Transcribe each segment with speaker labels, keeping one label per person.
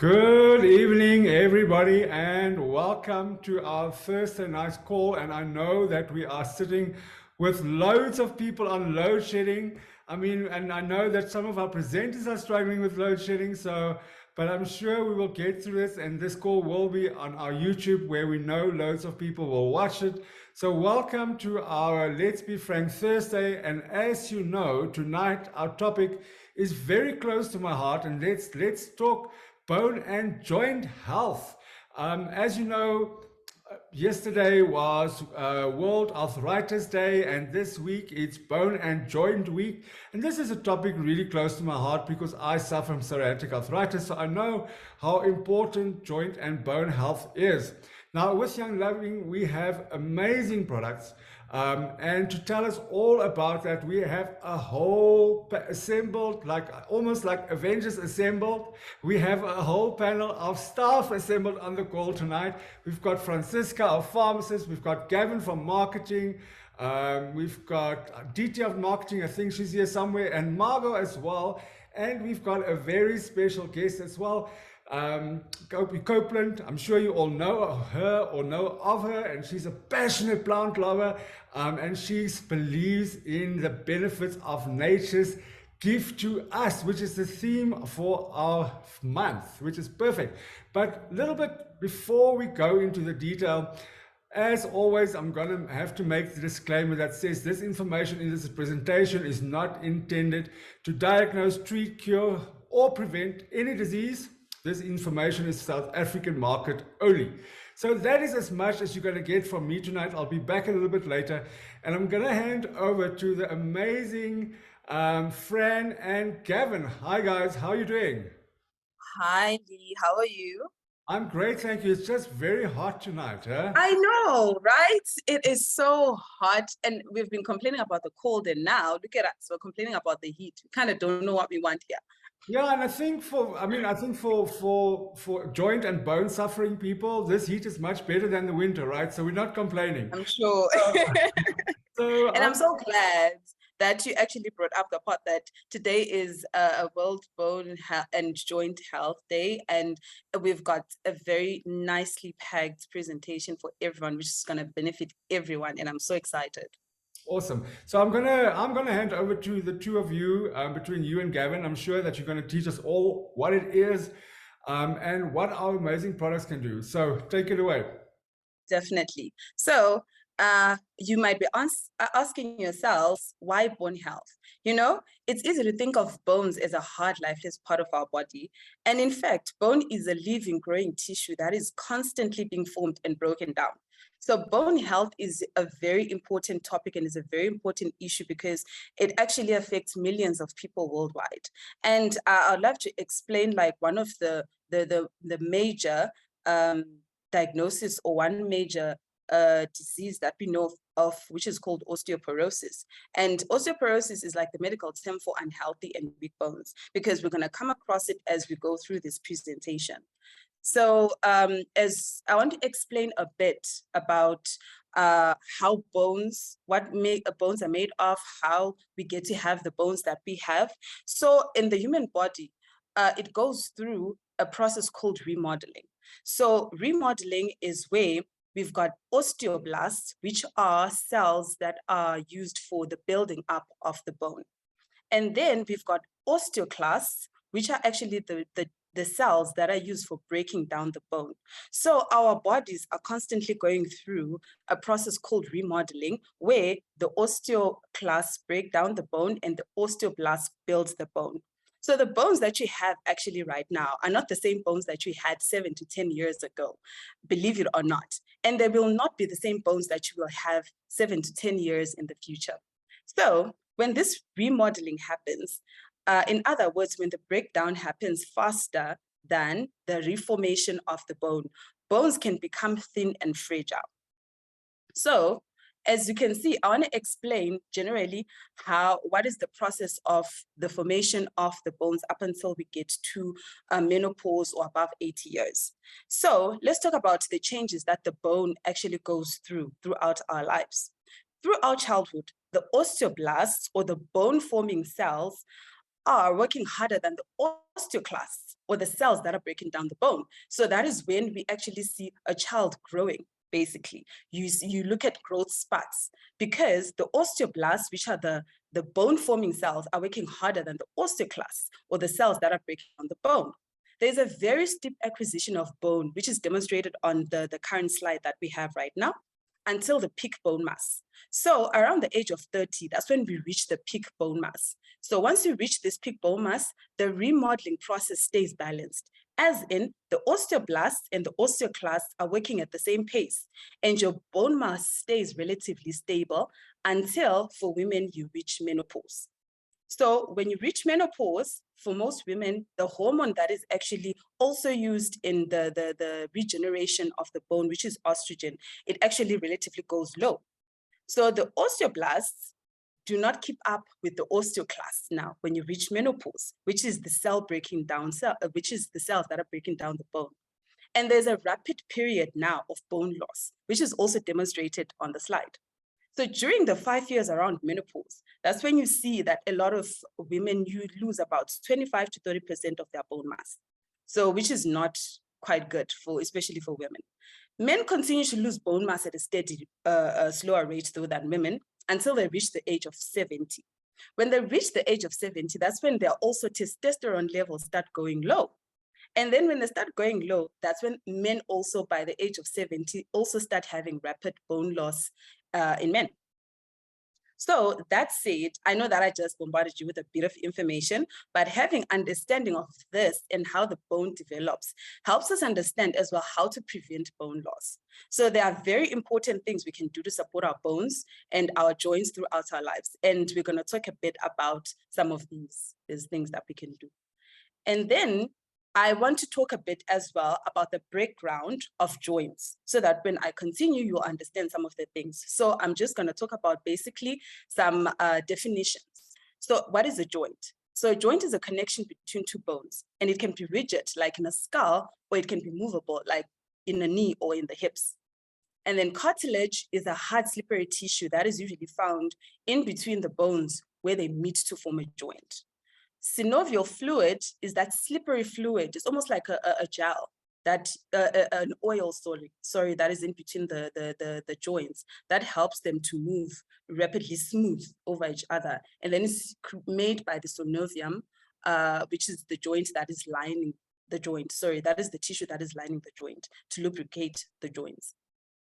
Speaker 1: Good evening, everybody, and welcome to our Thursday night call. And I know that we are sitting with loads of people on load shedding. And I know that some of our presenters are struggling with load shedding. But I'm sure we will get through this, and this call will be on our YouTube, where we know loads of people will watch it. So welcome to our Let's Be Frank Thursday. And as you know, tonight our topic is very close to my heart, and let's talk bone and joint health. As you know, yesterday was World Arthritis Day, and this week it's Bone and Joint Week. And this is a topic really close to my heart because I suffer from psoriatic arthritis, so I know how important joint and bone health is. Now, with Young Loving, we have amazing products. And to tell us all about that, we have a whole assembled, like almost like Avengers assembled. We have a whole panel of staff assembled on the call tonight. We've got Francisca, our pharmacist. We've got Gavin from marketing. We've got DT of marketing. I think she's here somewhere, and Margot as well. And we've got a very special guest as well. Copeland, I'm sure you all know her or know of her, and she's a passionate plant lover, and she believes in the benefits of nature's gift to us, which is the theme for our month, which is perfect. But a little bit before we go into the detail, as always, I'm going to have to make the disclaimer that says this information in this presentation is not intended to diagnose, treat, cure, or prevent any disease. This information is South African market only. So that is as much as you're going to get from me tonight. I'll be back a little bit later, and I'm going to hand over to the amazing Fran and Gavin. Hi guys, how are you doing?
Speaker 2: Hi, Lee. How are you?
Speaker 1: I'm great, thank you. It's just very hot tonight, huh?
Speaker 2: I know, right? It is so hot, and we've been complaining about the cold, and now look at us. We're complaining about the heat. We kind of don't know what we want here.
Speaker 1: Yeah, and I think for joint and bone suffering people, this heat is much better than the winter, right? So we're not complaining.
Speaker 2: I'm sure.
Speaker 1: So
Speaker 2: And I'm so glad that you actually brought up the part that today is a World Bone and Joint Health Day, and we've got a very nicely packed presentation for everyone, which is going to benefit everyone, and I'm so excited.
Speaker 1: awesome. So I'm gonna hand over to the two of you, between you and Gavin. I'm sure that you're gonna teach us all what it is, and what our amazing products can do. So take it away.
Speaker 2: Definitely. So you might be asking yourselves, why bone health? You know, it's easy to think of bones as a hard, lifeless part of our body. And in fact, bone is a living, growing tissue that is constantly being formed and broken down. So bone health is a very important topic and is a very important issue because it actually affects millions of people worldwide. And I'd love to explain like one of the major diagnosis or one major disease that we know of, which is called osteoporosis. And osteoporosis is like the medical term for unhealthy and weak bones, because we're going to come across it as we go through this presentation. So as I want to explain a bit about how bones, bones are made of, how we get to have the bones that we have. So in the human body, it goes through a process called remodeling. So remodeling is where we've got osteoblasts, which are cells that are used for the building up of the bone. And then we've got osteoclasts, which are actually the cells that are used for breaking down the bone. So our bodies are constantly going through a process called remodeling, where the osteoclasts break down the bone and the osteoblast builds the bone. So the bones that you have actually right now are not the same bones that you had 7 to 10 years ago, believe it or not. And they will not be the same bones that you will have 7 to 10 years in the future. So when this remodeling happens, in other words, when the breakdown happens faster than the reformation of the bone, bones can become thin and fragile. So as you can see, I want to explain generally what is the process of the formation of the bones up until we get to menopause or above 80 years. So let's talk about the changes that the bone actually goes through throughout our lives. Throughout childhood, the osteoblasts, or the bone forming cells, are working harder than the osteoclasts or the cells that are breaking down the bone. So that is when we actually see a child growing. Basically, you look at growth spurts because the osteoblasts, which are the bone forming cells, are working harder than the osteoclasts or the cells that are breaking down the bone. There's a very steep acquisition of bone, which is demonstrated on the current slide that we have right now, until the peak bone mass. So around the age of 30, that's when we reach the peak bone mass. So once you reach this peak bone mass, the remodeling process stays balanced, as in the osteoblasts and the osteoclasts are working at the same pace, and your bone mass stays relatively stable until, for women, you reach menopause. So when you reach menopause, for most women, the hormone that is actually also used in the regeneration of the bone, which is estrogen, it actually relatively goes low. So the osteoblasts do not keep up with the osteoclasts now when you reach menopause, which is the cell breaking down which is the cells that are breaking down the bone. And there's a rapid period now of bone loss, which is also demonstrated on the slide. So during the 5 years around menopause, that's when you see that a lot of women, you lose about 25 to 30% of their bone mass. So which is not quite good for, especially for women. Men continue to lose bone mass at a steady, slower rate though than women until they reach the age of 70. When they reach the age of 70, that's when their also testosterone levels start going low. And then when they start going low, that's when men also by the age of 70 also start having rapid bone loss in men. So that said, I know that I just bombarded you with a bit of information, but having understanding of this and how the bone develops helps us understand as well how to prevent bone loss. So there are very important things we can do to support our bones and our joints throughout our lives. And we're going to talk a bit about some of these things that we can do. And then I want to talk a bit as well about the background of joints so that when I continue, you'll understand some of the things. So I'm just going to talk about basically some definitions. So what is a joint? So a joint is a connection between two bones, and it can be rigid, like in a skull, or it can be movable, like in the knee or in the hips. And then cartilage is a hard, slippery tissue that is usually found in between the bones where they meet to form a joint. Synovial fluid is that slippery fluid. It's almost like a gel, that an oil, sorry, that is in between the joints that helps them to move rapidly smooth over each other. And then it's made by the synovium, which is the joint that is lining the joint. Sorry, that is the tissue that is lining the joint to lubricate the joints.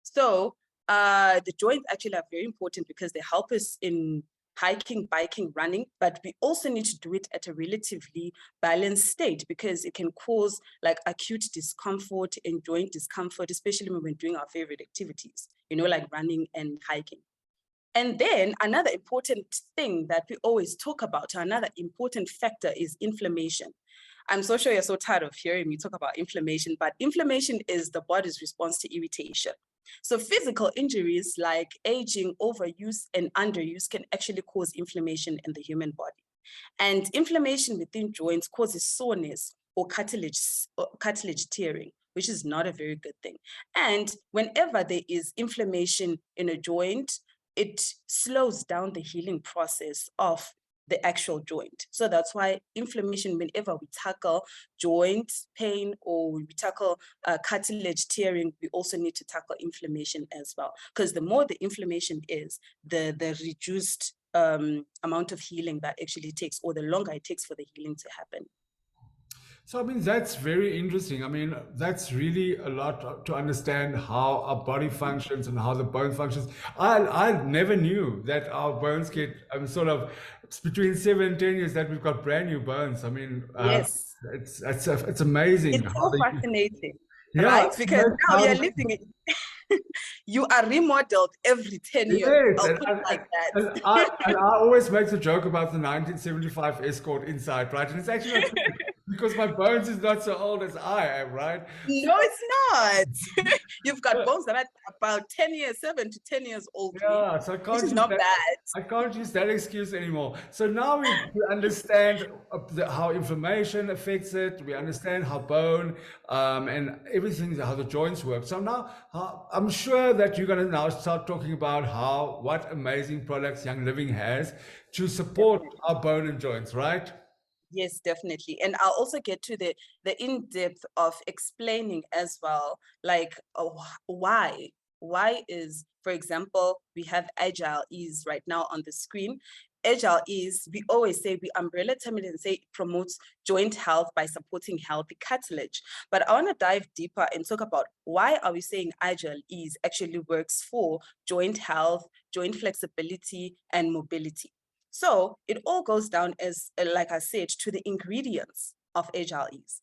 Speaker 2: So the joints actually are very important because they help us in hiking, biking, running, but we also need to do it at a relatively balanced state because it can cause like acute discomfort and joint discomfort, especially when we're doing our favorite activities, you know, like running and hiking. And then another important thing that we always talk about, another important factor is inflammation. I'm so sure you're so tired of hearing me talk about inflammation, but inflammation is the body's response to irritation. So physical injuries like aging, overuse, and underuse can actually cause inflammation in the human body. And inflammation within joints causes soreness or cartilage tearing, which is not a very good thing. And whenever there is inflammation in a joint, it slows down the healing process of the actual joint. So that's why inflammation, whenever we tackle joint pain or we tackle cartilage tearing, we also need to tackle inflammation as well. Because the more the inflammation is, the reduced amount of healing that actually takes, or the longer it takes for the healing to happen.
Speaker 1: So, I mean, that's very interesting. I mean, that's really a lot to understand how our body functions and how the bone functions. I never knew that our bones get sort of it's between 7 and 10 years that we've got brand new bones. I mean,
Speaker 2: Yes,
Speaker 1: it's amazing
Speaker 2: it's
Speaker 1: how
Speaker 2: so
Speaker 1: they,
Speaker 2: fascinating,
Speaker 1: yeah,
Speaker 2: right?
Speaker 1: it's
Speaker 2: Because
Speaker 1: amazing
Speaker 2: now
Speaker 1: how
Speaker 2: you're
Speaker 1: they,
Speaker 2: living it. You are remodeled every 10 years.
Speaker 1: yes,
Speaker 2: I'll put it like
Speaker 1: and
Speaker 2: that.
Speaker 1: I always make the joke about the 1975 Escort inside, right? And it's actually not true because my bones is not so old as I am, right? So,
Speaker 2: No, it's not. You've got bones that are about 10 years, 7 to 10 years old, me,
Speaker 1: yeah, so
Speaker 2: which is not bad.
Speaker 1: I can't use that excuse anymore. So now we understand how inflammation affects it. We understand how bone and everything, how the joints work. So now I'm sure that you're going to now start talking about what amazing products Young Living has to support
Speaker 2: Definitely.
Speaker 1: our bone and joints, right?
Speaker 2: Yes, definitely. And I'll also get to the in-depth of explaining as well, like why. Why is, for example, we have agile ease right now on the screen. Agile ease, we always say, we umbrella term it and say it promotes joint health by supporting healthy cartilage. But I want to dive deeper and talk about why are we saying agile ease actually works for joint health, joint flexibility, and mobility. So it all goes down as, like I said, to the ingredients of Agile Ease.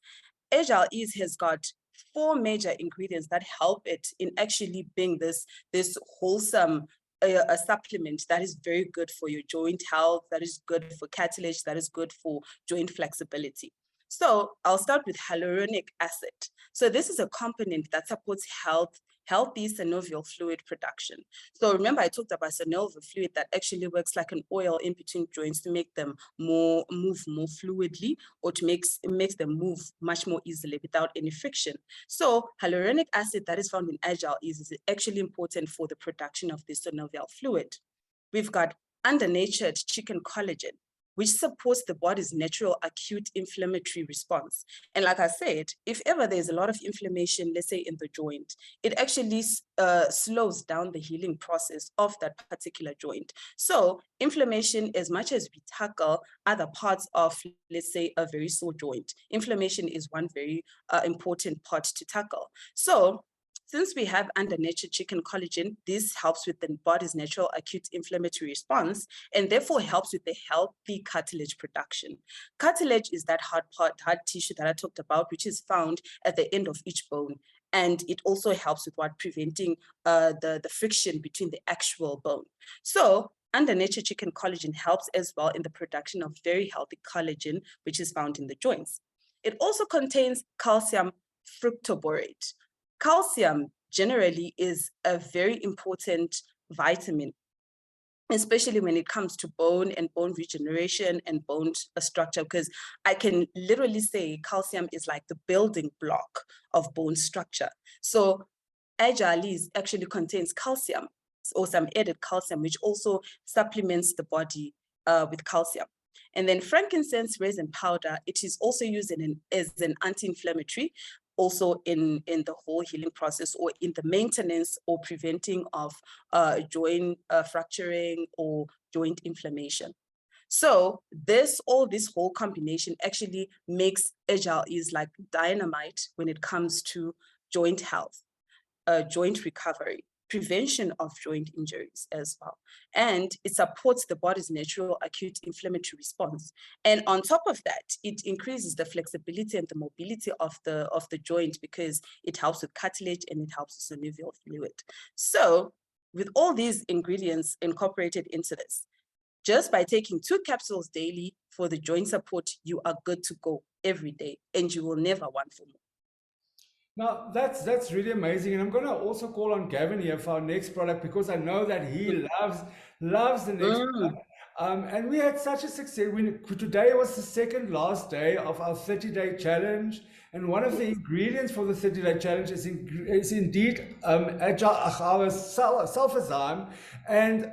Speaker 2: Agile Ease has got four major ingredients that help it in actually being this wholesome a supplement that is very good for your joint health, that is good for cartilage, that is good for joint flexibility. So I'll start with hyaluronic acid. So this is a component that supports healthy synovial fluid production. So remember, I talked about synovial fluid that actually works like an oil in between joints to make them move more fluidly, or to makes them move much more easily without any friction. So hyaluronic acid that is found in Agile is actually important for the production of the synovial fluid. We've got under-natured chicken collagen, which supports the body's natural acute inflammatory response. And like I said, if ever there's a lot of inflammation, let's say in the joint, it actually slows down the healing process of that particular joint. So inflammation, as much as we tackle other parts of, let's say, a very sore joint, inflammation is one very important part to tackle. So since we have under natured chicken collagen, this helps with the body's natural acute inflammatory response, and therefore helps with the healthy cartilage production. Cartilage is that hard tissue that I talked about, which is found at the end of each bone. And it also helps with preventing the friction between the actual bone. So under natured chicken collagen helps as well in the production of very healthy collagen, which is found in the joints. It also contains calcium fructoborate. Calcium generally is a very important vitamin, especially when it comes to bone and bone regeneration and bone structure, because I can literally say calcium is like the building block of bone structure. So Agile actually contains calcium, or some added calcium, which also supplements the body with calcium. And then frankincense resin powder, it is also used as an anti-inflammatory, also in the whole healing process, or in the maintenance or preventing of joint fracturing or joint inflammation. So this whole combination actually makes Agile Ease like dynamite when it comes to joint health, joint recovery, prevention of joint injuries as well. And it supports the body's natural acute inflammatory response. And on top of that, it increases the flexibility and the mobility of the joint, because it helps with cartilage and it helps with synovial fluid. So with all these ingredients incorporated into this, just by taking 2 capsules daily for the joint support, you are good to go every day, and you will never want for more.
Speaker 1: Now that's really amazing, and I'm going to also call on Gavin here for our next product, because I know that he loves the next
Speaker 2: Mm.
Speaker 1: product. And we had such a success. Today was the second last day of our 30-day challenge, and one of the ingredients for the 30-day challenge is indeed agile our sulfazyme, and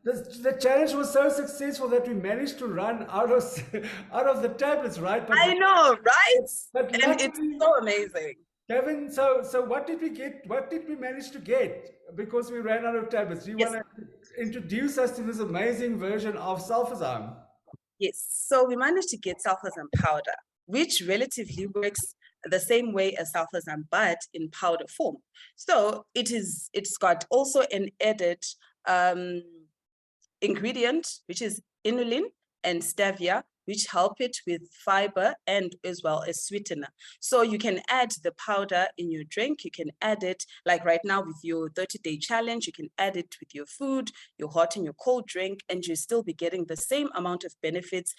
Speaker 1: the challenge was so successful that we managed to run out of out of the tablets, right?
Speaker 2: I know, right?
Speaker 1: But
Speaker 2: And it's
Speaker 1: luckily,
Speaker 2: so amazing.
Speaker 1: Kevin, so what did we get? What did we manage to get? Because we ran out of tablets. Do you want
Speaker 2: Yes,
Speaker 1: to introduce us to this amazing version of sulfazyme?
Speaker 2: yes. So we managed to get sulfazyme powder, which relatively works the same way as sulfazyme, but in powder form. So it's got also an added um, ingredient, which is inulin and stevia, which help it with fiber and as well as sweetener. So you can add the powder in your drink. You can add it, like right now with your 30-day challenge, you can add it with your food, your hot and your cold drink, and you still be getting the same amount of benefits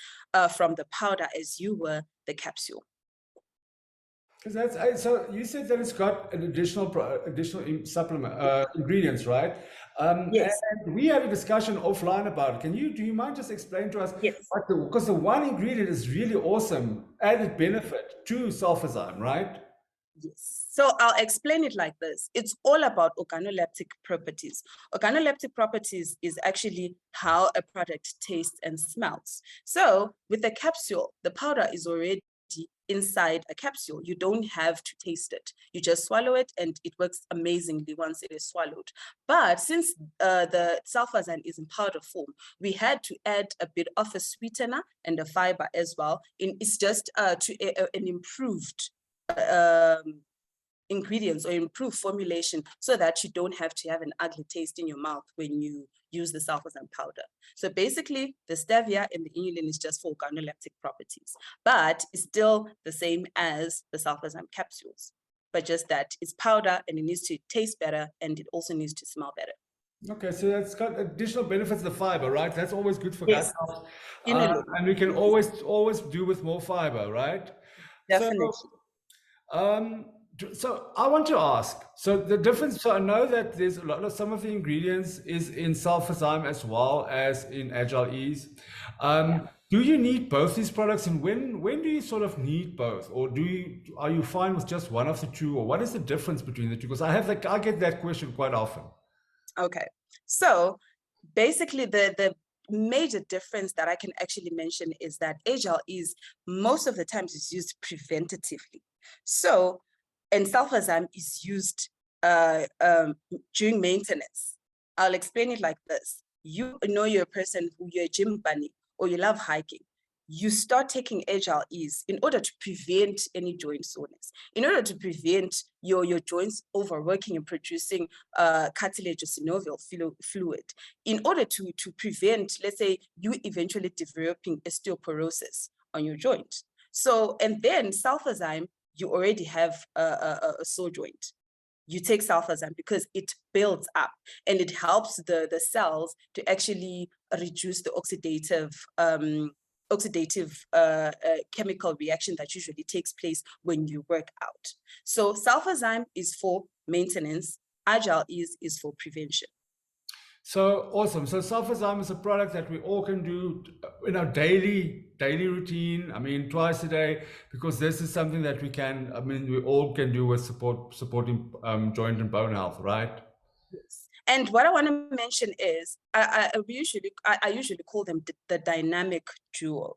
Speaker 2: from the powder as you were the capsule.
Speaker 1: Because so you said that it's got an additional supplement ingredients, right?
Speaker 2: Yes,
Speaker 1: And we had a discussion offline about it. Do you mind just explain to us
Speaker 2: yes.
Speaker 1: what because the one ingredient is really awesome added benefit to sulfazyme, right?
Speaker 2: Yes. So I'll explain it like this. It's all about organoleptic properties. Organoleptic properties is actually how a product tastes and smells. So with the capsule, the powder is already inside a capsule. You don't have to taste it. You just swallow it and it works amazingly once it is swallowed. But since the sulfazyme is in powder form, we had to add a bit of a sweetener and a fiber as well. It's just an improved ingredients or improved formulation so that you don't have to have an ugly taste in your mouth when you use the sulfazyme powder. So basically, the stevia and the inulin is just for organoleptic properties, but it's still the same as the sulfazyme capsules, but just that it's powder and it needs to taste better and it also needs to smell better.
Speaker 1: Okay, so that's got additional benefits, the fiber, right? That's always good for gut
Speaker 2: Yes,
Speaker 1: health.
Speaker 2: inulin,
Speaker 1: And we can always do with more fiber, right? So,
Speaker 2: definitely.
Speaker 1: um, so I want to ask, so the difference, so I know that there's a lot of, some of the ingredients is in sulfazyme as well as in Agile Ease.
Speaker 2: Yeah.
Speaker 1: Do you need both these products, and when do you sort of need both, or are you fine with just one of the two, or what is the difference between the two? Because I get that question quite often.
Speaker 2: Okay. So basically the major difference that I can actually mention is that Agile is most of the times is used preventatively. So, and sulfazyme is used during maintenance. I'll explain it like this. You know you're a person who you're a gym bunny or you love hiking. You start taking Agile Ease in order to prevent any joint soreness, in order to prevent your joints overworking and producing cartilage or synovial fluid, in order to prevent, let's say, you eventually developing osteoporosis on your joint. So, and then sulfazyme, you already have a sore joint. You take sulfazyme because it builds up and it helps the cells to actually reduce the oxidative chemical reaction that usually takes place when you work out. So sulfazyme is for maintenance, Agile is for prevention.
Speaker 1: So awesome. So sulfazyme is a product that we all can do in our daily routine. I mean, twice a day, because this is something that we can. I mean, we all can do with supporting joint and bone health, right?
Speaker 2: Yes. And what I want to mention is, I usually call them the dynamic duo.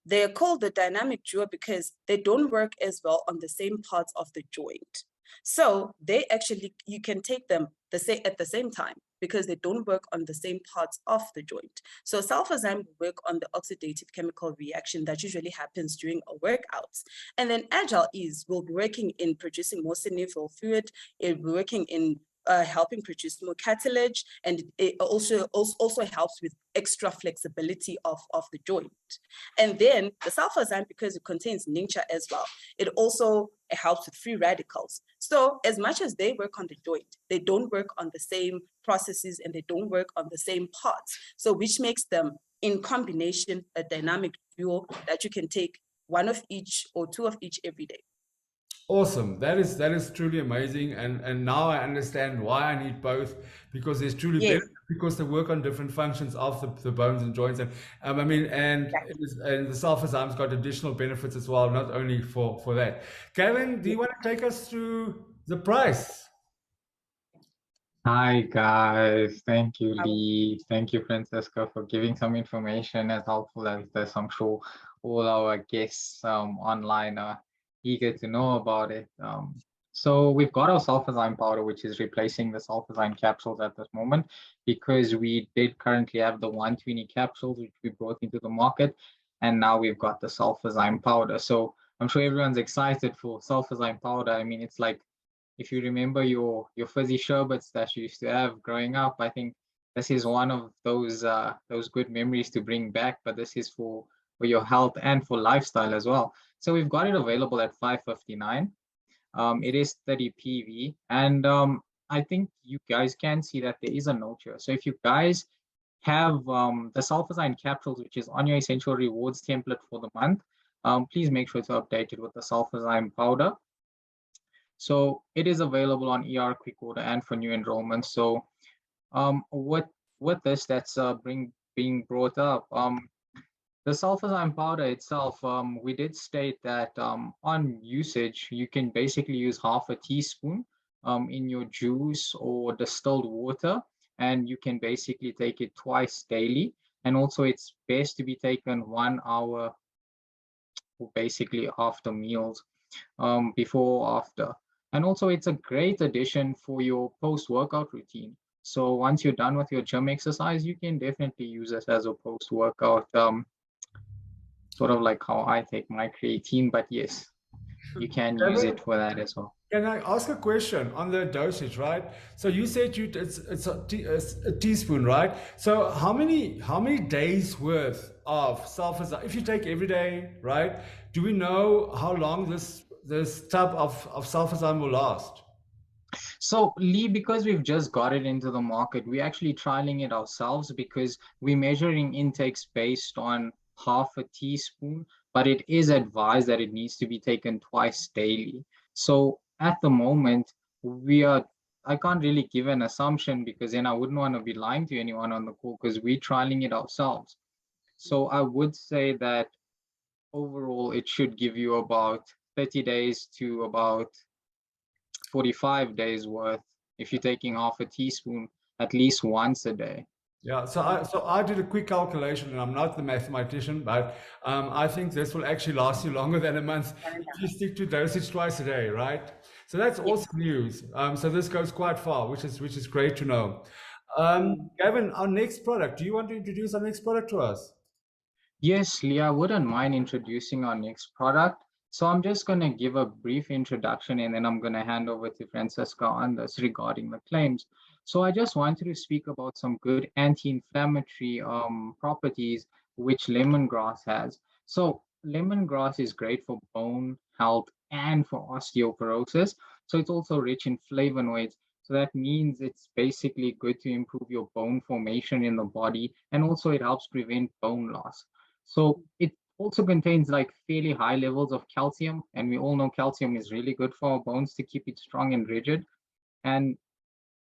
Speaker 2: They're called the dynamic duo because they don't work as well on the same parts of the joint. So they actually, you can take them at the same time because they don't work on the same parts of the joint. So sulfazyme will work on the oxidative chemical reaction that usually happens during a workout. And then Agile Ease will be working in producing more synovial fluid. It will be working in helping produce more cartilage, and it also helps with extra flexibility of the joint. And then the sulfazyme, because it contains nincha as well, it also helps with free radicals. So as much as they work on the joint, they don't work on the same processes and they don't work on the same parts. So which makes them in combination a dynamic duo that you can take one of each or two of each every day.
Speaker 1: Awesome. That is truly amazing. And now I understand why I need both, because there's truly
Speaker 2: Yes,
Speaker 1: benefit, because they work on different functions of the bones and joints. And I mean, and the sulfazyme's got additional benefits as well, not only for that. Kevin, do you want to take us through the price?
Speaker 3: Hi guys, thank you Lee, thank you Francesca for giving some information as helpful as this. I'm sure all our guests online are eager to know about it. So we've got our sulfazyme powder, which is replacing the sulfazyme capsules at this moment, because we did currently have the 120 capsules which we brought into the market, and now we've got the sulfazyme powder. So I'm sure everyone's excited for sulfazyme powder. I mean, it's like, if you remember your fizzy sherbets that you used to have growing up, I think this is one of those good memories to bring back. But this is for your health and for lifestyle as well. So we've got it available at 559. It is 30 PV, and I think you guys can see that there is a note here. So if you guys have the sulfazyme capsules, which is on your essential rewards template for the month, please make sure to update it with the sulfazyme powder. So it is available on ER Quick Order and for new enrollments. So with this that's being brought up, The sulfazyme powder itself, we did state that on usage, you can basically use half a teaspoon in your juice or distilled water, and you can basically take it twice daily. And also, it's best to be taken 1 hour basically after meals, before or after. And also, it's a great addition for your post-workout routine. So once you're done with your gym exercise, you can definitely use this as a post-workout, sort of like how I take my creatine. But yes, you can use
Speaker 1: Kevin,
Speaker 3: it for that as well.
Speaker 1: can I ask a question on the dosage, right? So you said it's a teaspoon, right? So how many days worth of sulfur, if you take every day, right? Do we know how long this tub of sulfazyme will last?
Speaker 3: So Lee, because we've just got it into the market, we're actually trialing it ourselves because we're measuring intakes based on half a teaspoon, but it is advised that it needs to be taken twice daily. So at the moment, we are, I can't really give an assumption because then I wouldn't want to be lying to anyone on the call because we're trialing it ourselves. So I would say that overall it should give you about 30 days to about 45 days worth if you're taking half a teaspoon at least once a day.
Speaker 1: Yeah, so I did a quick calculation, and I'm not the mathematician, but I think this will actually last you longer than a month if you stick to dosage twice a day, right? So that's
Speaker 2: Yes.
Speaker 1: awesome news. So this goes quite far, which is great to know. Gavin, our next product. Do you want to introduce our next product to us?
Speaker 3: Yes, Leah, I wouldn't mind introducing our next product. So I'm just going to give a brief introduction and then I'm going to hand over to Francesca on this regarding the claims. So I just wanted to speak about some good anti-inflammatory properties which lemongrass has. So lemongrass is great for bone health and for osteoporosis. So it's also rich in flavonoids. So that means it's basically good to improve your bone formation in the body, and also it helps prevent bone loss. So it also contains like fairly high levels of calcium, and we all know calcium is really good for our bones to keep it strong and rigid. And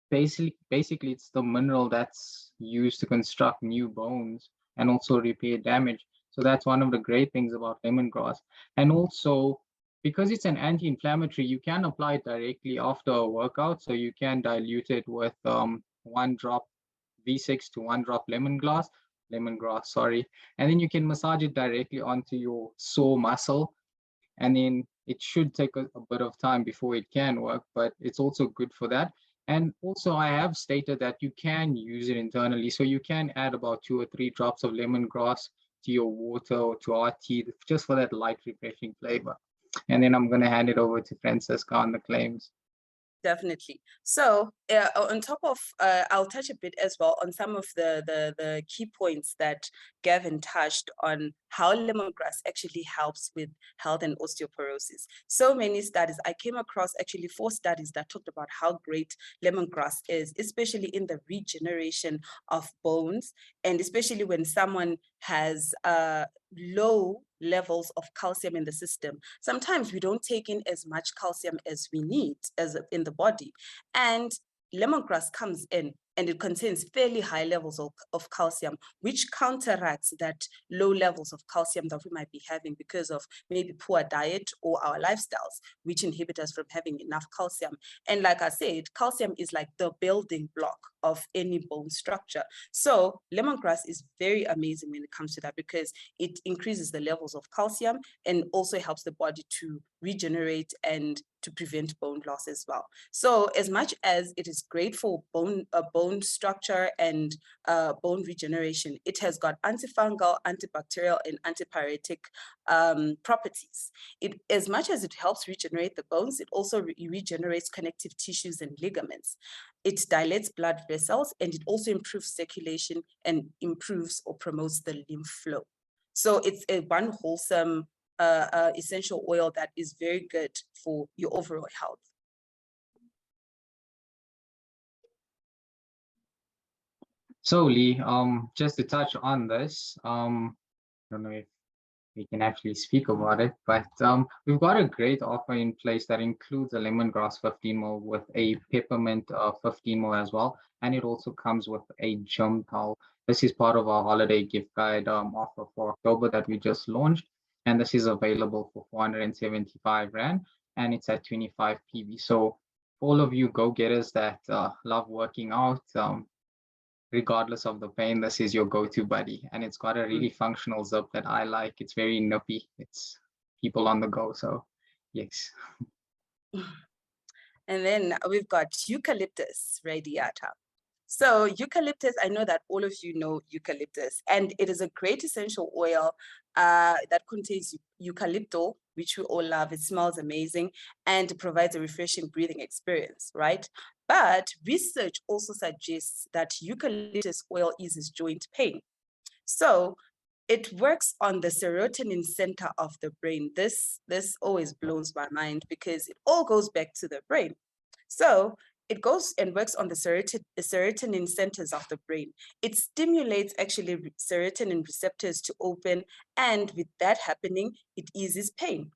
Speaker 3: basically it's the mineral that's used to construct new bones and also repair damage. So that's one of the great things about lemongrass. And also, because it's an anti-inflammatory, you can apply it directly after a workout. So you can dilute it with 1 drop V6 to 1 drop lemongrass, sorry. And then you can massage it directly onto your sore muscle, and then it should take a bit of time before it can work, but it's also good for that. And also, I have stated that you can use it internally, so you can add about 2 or 3 drops of lemongrass to your water or to our tea, just for that light, refreshing flavor. And then I'm going to hand it over to Francesca on the claims.
Speaker 2: Definitely. So, on top of, I'll touch a bit as well on some of the key points that Gavin touched on how lemongrass actually helps with health and osteoporosis. So many studies, I came across actually 4 studies that talked about how great lemongrass is, especially in the regeneration of bones, and especially when someone has low levels of calcium in the system. Sometimes we don't take in as much calcium as we need as in the body. And lemongrass comes in and it contains fairly high levels of calcium, which counteracts that low levels of calcium that we might be having because of maybe poor diet or our lifestyles, which inhibit us from having enough calcium. And like I said, calcium is like the building block of any bone structure. So lemongrass is very amazing when it comes to that because it increases the levels of calcium and also helps the body to regenerate and to prevent bone loss as well. So as much as it is great for bone structure and bone regeneration, it has got antifungal, antibacterial, and antipyretic properties. As much as it helps regenerate the bones, it also regenerates connective tissues and ligaments. It dilates blood vessels, and it also improves circulation and improves or promotes the lymph flow. So it's one wholesome essential oil that is very good for your overall health.
Speaker 3: So Lee, just to touch on this, I don't know if we can actually speak about it. But we've got a great offer in place that includes a lemongrass 15 ml with a peppermint 15 ml as well. And it also comes with a gym towel. This is part of our holiday gift guide offer for October that we just launched. And this is available for 475 Rand, and it's at 25 PB. So for all of you go-getters that love working out, regardless of the pain, this is your go-to buddy. And it's got a really functional zip that I like. It's very nippy. It's people on the go. So yes.
Speaker 2: And then we've got eucalyptus radiata. So eucalyptus, I know that all of you know eucalyptus, and it is a great essential oil that contains eucalyptol, which we all love. It smells amazing and it provides a refreshing breathing experience, right? But research also suggests that eucalyptus oil eases joint pain. So it works on the serotonin center of the brain. This always blows my mind because it all goes back to the brain. So it goes and works on the serotonin centers of the brain. It stimulates actually serotonin receptors to open, and with that happening, it eases pain.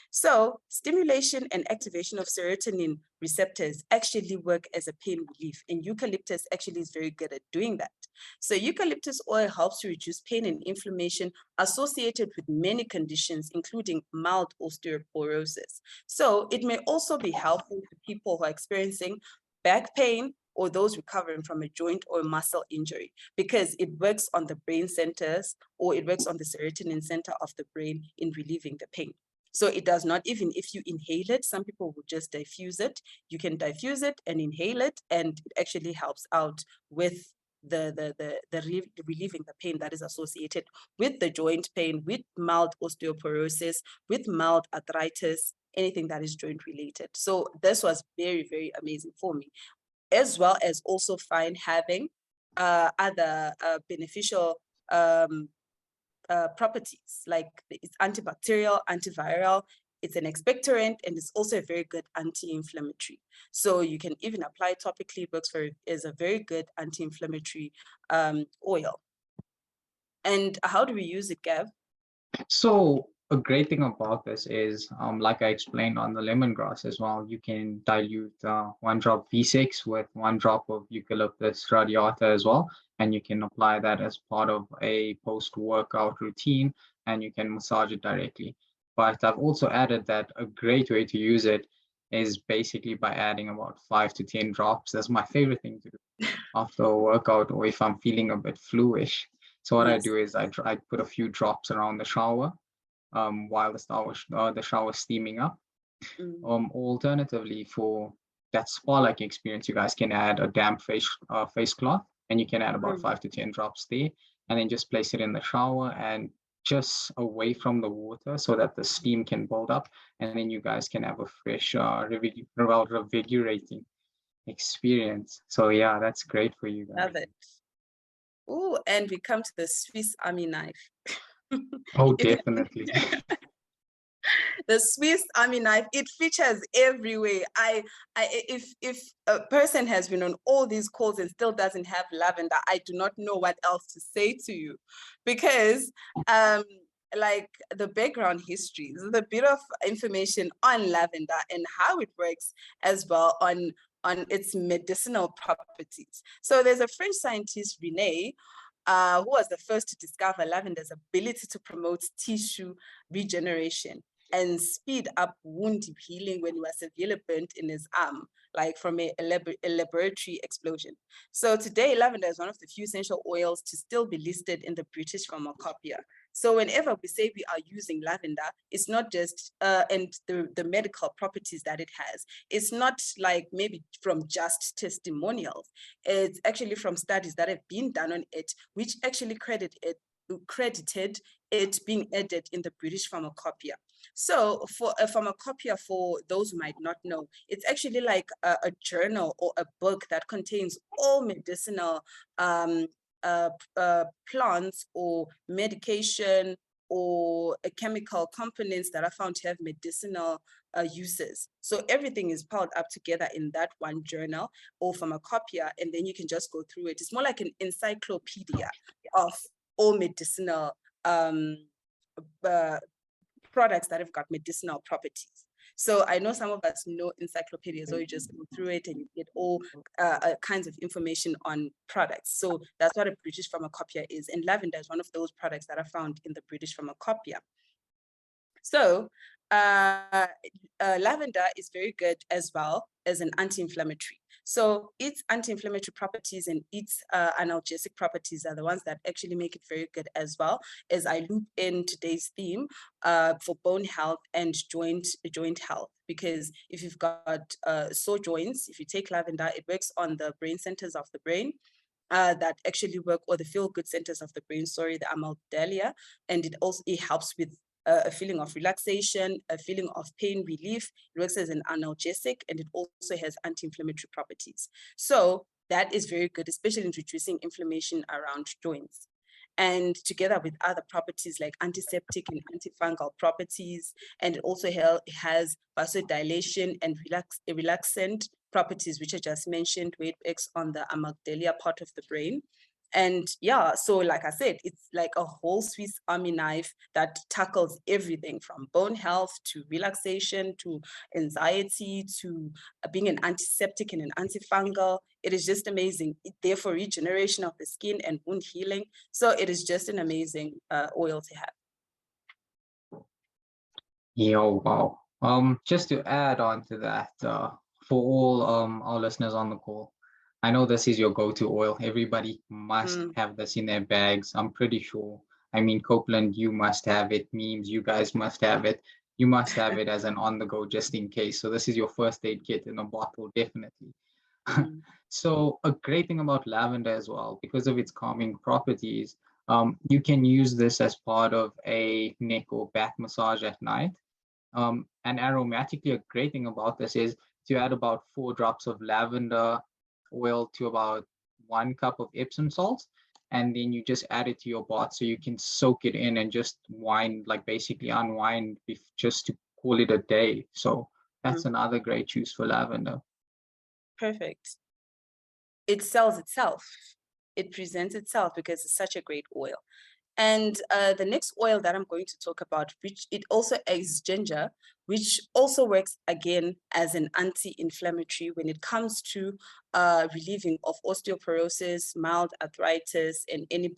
Speaker 2: So stimulation and activation of serotonin receptors actually work as a pain relief, and eucalyptus actually is very good at doing that. So eucalyptus oil helps to reduce pain and inflammation associated with many conditions, including mild osteoporosis. So it may also be helpful to people who are experiencing back pain or those recovering from a joint or muscle injury, because it works on the brain centers, or it works on the serotonin center of the brain in relieving the pain. So it does not, even if you inhale it, some people will just diffuse it. You can diffuse it and inhale it, and it actually helps out with relieving the pain that is associated with the joint pain, with mild osteoporosis, with mild arthritis, anything that is joint related. So this was very, very amazing for me, as well as also find having other beneficial properties, like it's antibacterial, antiviral, it's an expectorant, and it's also a very good anti-inflammatory. So you can even apply topically. It works as a very good anti-inflammatory oil. And how do we use it, Gav?
Speaker 3: So a great thing about this is, like I explained on the lemongrass as well, you can dilute 1 drop V6 with 1 drop of eucalyptus radiata as well, and you can apply that as part of a post-workout routine, and you can massage it directly. But I've also added that a great way to use it is basically by adding about 5 to 10 drops. That's my favorite thing to do after a workout, or if I'm feeling a bit fluish. So what I do is I put a few drops around the shower while the shower is steaming up. Alternatively, for that spa-like experience, you guys can add a damp face cloth, and you can add about 5 to 10 drops there, and then just place it in the shower and just away from the water so that the steam can build up, and then you guys can have a fresh, revigorating experience. So yeah, that's great for you guys.
Speaker 2: Love it. Oh, and we come to the Swiss Army knife.
Speaker 3: Oh, definitely.
Speaker 2: The Swiss Army knife, it features everywhere. If a person has been on all these calls and still doesn't have lavender, I do not know what else to say to you, because like the background history, there's a bit of information on lavender and how it works, as well on its medicinal properties. So there's a French scientist, Rene, who was the first to discover lavender's ability to promote tissue regeneration and speed up wound healing when he was severely burnt in his arm, like from a laboratory explosion. So today, lavender is one of the few essential oils to still be listed in the British Pharmacopoeia. So whenever we say we are using lavender, it's not just, and the medical properties that it has, it's not like maybe from just testimonials. It's actually from studies that have been done on it, which actually credited it being added in the British Pharmacopoeia. So for a pharmacopoeia, for those who might not know, it's actually like a journal or a book that contains all medicinal plants or medication or chemical components that are found to have medicinal uses. So everything is piled up together in that one journal or pharmacopoeia, and then you can just go through it. It's more like an encyclopedia of all medicinal uh, products that have got medicinal properties. So I know some of us know encyclopedias, or you just go through it and you get all kinds of information on products. So that's what a British pharmacopoeia is. And lavender is one of those products that are found in the British pharmacopoeia. So lavender is very good as well as an anti-inflammatory. So its anti-inflammatory properties and its analgesic properties are the ones that actually make it very good, as well as I loop in today's theme for bone health and joint health. Because if you've got sore joints, if you take lavender, it works on the brain centers of the brain that actually work, or the feel-good centers of the brain, sorry, the amygdala, and it helps with a feeling of relaxation, a feeling of pain relief. It works as an analgesic, and it also has anti-inflammatory properties. So that is very good, especially in reducing inflammation around joints. And together with other properties like antiseptic and antifungal properties, and it also has vasodilation and relaxant properties, which I just mentioned, where it works on the amygdala part of the brain. And yeah, so like I said, it's like a whole Swiss Army knife that tackles everything from bone health to relaxation to anxiety to being an antiseptic and an antifungal. It is just amazing. There for regeneration of the skin and wound healing. So it is just an amazing oil to have.
Speaker 3: Yo, wow. Just to add on to that, for all our listeners on the call, I know this is your go-to oil. Everybody must have this in their bags. I'm pretty sure. I mean, Copeland, you must have it. Memes, you guys must have it. You must have it as an on-the-go just in case. So this is your first aid kit in a bottle, definitely. So a great thing about lavender as well, because of its calming properties, you can use this as part of a neck or back massage at night. And aromatically, a great thing about this is to add about 4 drops of lavender oil to about 1 cup of Epsom salts, and then you just add it to your bath so you can soak it in and just wind, like basically unwind, just to call it a day. So that's another great use for lavender.
Speaker 2: Perfect. It sells itself. It presents itself because it's such a great oil. And the next oil that I'm going to talk about, which it also is ginger, which also works again as an anti-inflammatory when it comes to relieving of osteoporosis, mild arthritis, and any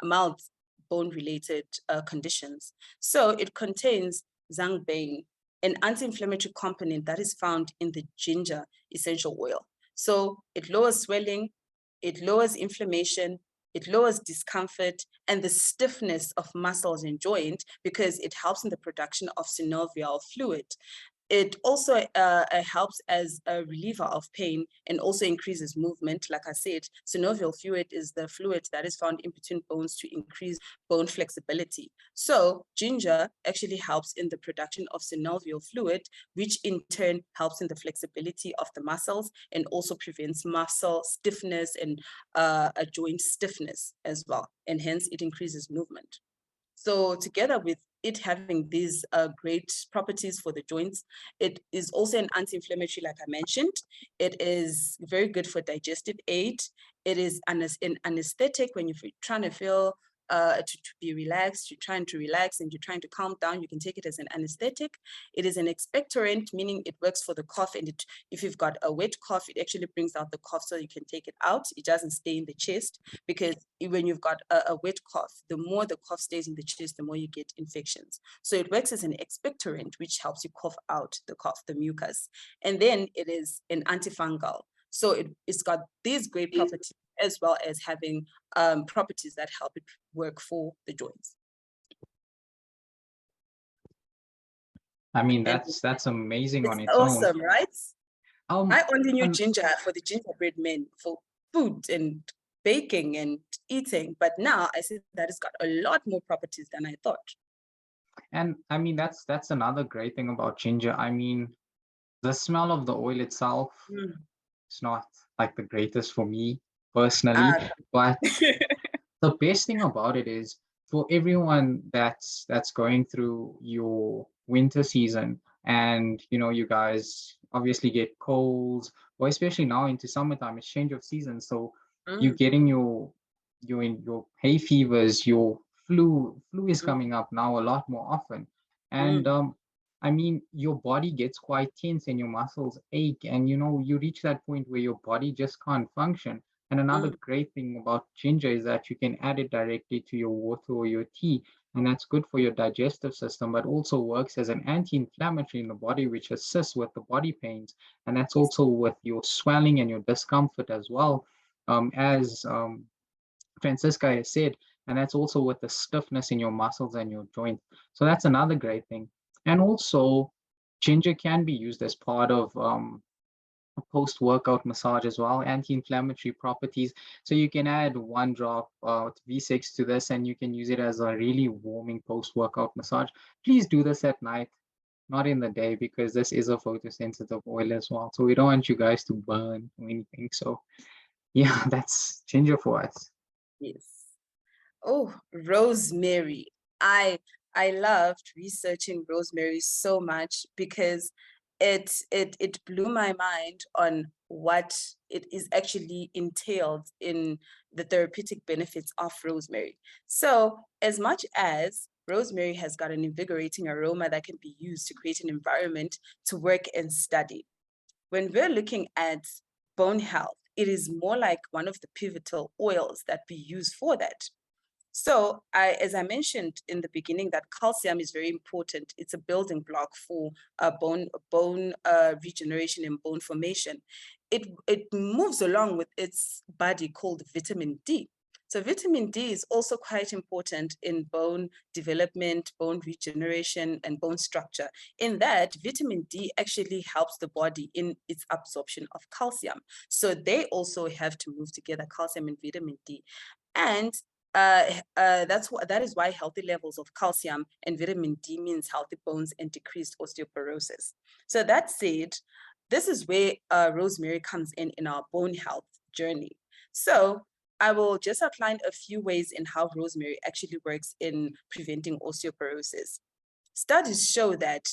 Speaker 2: mild bone-related conditions. So it contains zangbane, an anti-inflammatory component that is found in the ginger essential oil. So it lowers swelling, it lowers inflammation, it lowers discomfort and the stiffness of muscles and joint because it helps in the production of synovial fluid. It also helps as a reliever of pain and also increases movement. Like I said, synovial fluid is the fluid that is found in between bones to increase bone flexibility. So ginger actually helps in the production of synovial fluid, which in turn helps in the flexibility of the muscles and also prevents muscle stiffness and a joint stiffness as well. And hence it increases movement. So together with it having these great properties for the joints, it is also an anti-inflammatory, like I mentioned. It is very good for digestive aid. It is an anesthetic when you're trying to feel to be relaxed, you're trying to relax and you're trying to calm down, you can take it as an anesthetic. It is an expectorant, meaning it works for the cough, and if you've got a wet cough, it actually brings out the cough so you can take it out. It doesn't stay in the chest, because when you've got a wet cough, the more the cough stays in the chest, the more you get infections. So it works as an expectorant, which helps you cough out the cough, the mucus. And then it is an antifungal. So it's got these great properties, as well as having properties that help it work for the joints.
Speaker 3: I mean, that's amazing on its
Speaker 2: awesome,
Speaker 3: own.
Speaker 2: Right? I only knew ginger for the gingerbread men, for food and baking and eating, but now I see that it's got a lot more properties than I thought.
Speaker 3: And I mean, that's another great thing about ginger. I mean, the smell of the oil itself, it's not like the greatest for me personally, but the best thing about it is for everyone that's going through your winter season, and you guys obviously get colds, or especially now into summertime, it's change of season, so you're getting your hay fevers, your Flu is
Speaker 2: Mm,
Speaker 3: coming up now a lot more often. And
Speaker 2: mm,
Speaker 3: I mean, your body gets quite tense and your muscles ache, and you know, you reach that point where your body just can't function. And another
Speaker 2: mm.
Speaker 3: great thing about ginger is that you can add it directly to your water or your tea, and that's good for your digestive system, but also works as an anti-inflammatory in the body, which assists with the body pains. And that's
Speaker 2: Yes,
Speaker 3: also with your swelling and your discomfort as well. As Francisca has said, and that's also with the stiffness in your muscles and your joints. So that's another great thing. And also, ginger can be used as part of a post-workout massage as well, anti-inflammatory properties. So you can add 1 drop V6 to this, and you can use it as a really warming post-workout massage. Please do this at night, not in the day, because this is a photosensitive oil as well. So we don't want you guys to burn or anything. So yeah, that's ginger for us.
Speaker 2: yes. Oh, rosemary. I I loved researching rosemary so much because it blew my mind on what it is actually entailed in the therapeutic benefits of rosemary. So, as much as rosemary has got an invigorating aroma that can be used to create an environment to work and study, when we're looking at bone health, it is more like one of the pivotal oils that we use for that. So, as I mentioned in the beginning, that calcium is very important. It's a building block for bone regeneration and bone formation. It moves along with its body called vitamin D. So, vitamin D is also quite important in bone development, bone regeneration, and bone structure. In that, vitamin D actually helps the body in its absorption of calcium. So, they also have to move together, calcium and vitamin D. And that is why healthy levels of calcium and vitamin D means healthy bones and decreased osteoporosis. So that said, this is where rosemary comes in our bone health journey. So I will just outline a few ways in how rosemary actually works in preventing osteoporosis. Studies show that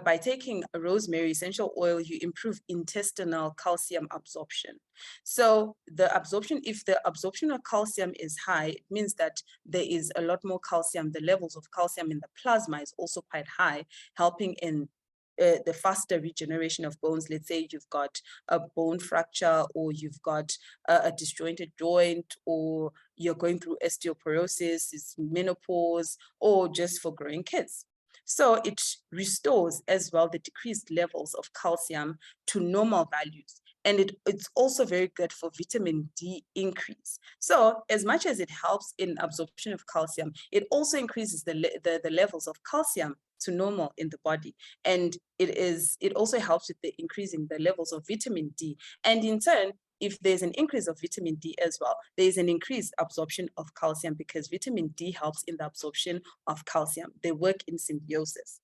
Speaker 2: by taking a rosemary essential oil, you improve intestinal calcium absorption. So if the absorption of calcium is high, it means that there is a lot more calcium. The levels of calcium in the plasma is also quite high, helping in the faster regeneration of bones. Let's say you've got a bone fracture, or you've got a disjointed joint, or you're going through osteoporosis, it's menopause, or just for growing kids. So it restores as well the decreased levels of calcium to normal values. And it's also very good for vitamin D increase. So as much as it helps in absorption of calcium, it also increases the levels of calcium to normal in the body. And it also helps with the increasing the levels of vitamin D. And in turn, if there's an increase of vitamin D as well, there is an increased absorption of calcium, because vitamin D helps in the absorption of calcium. They work in symbiosis.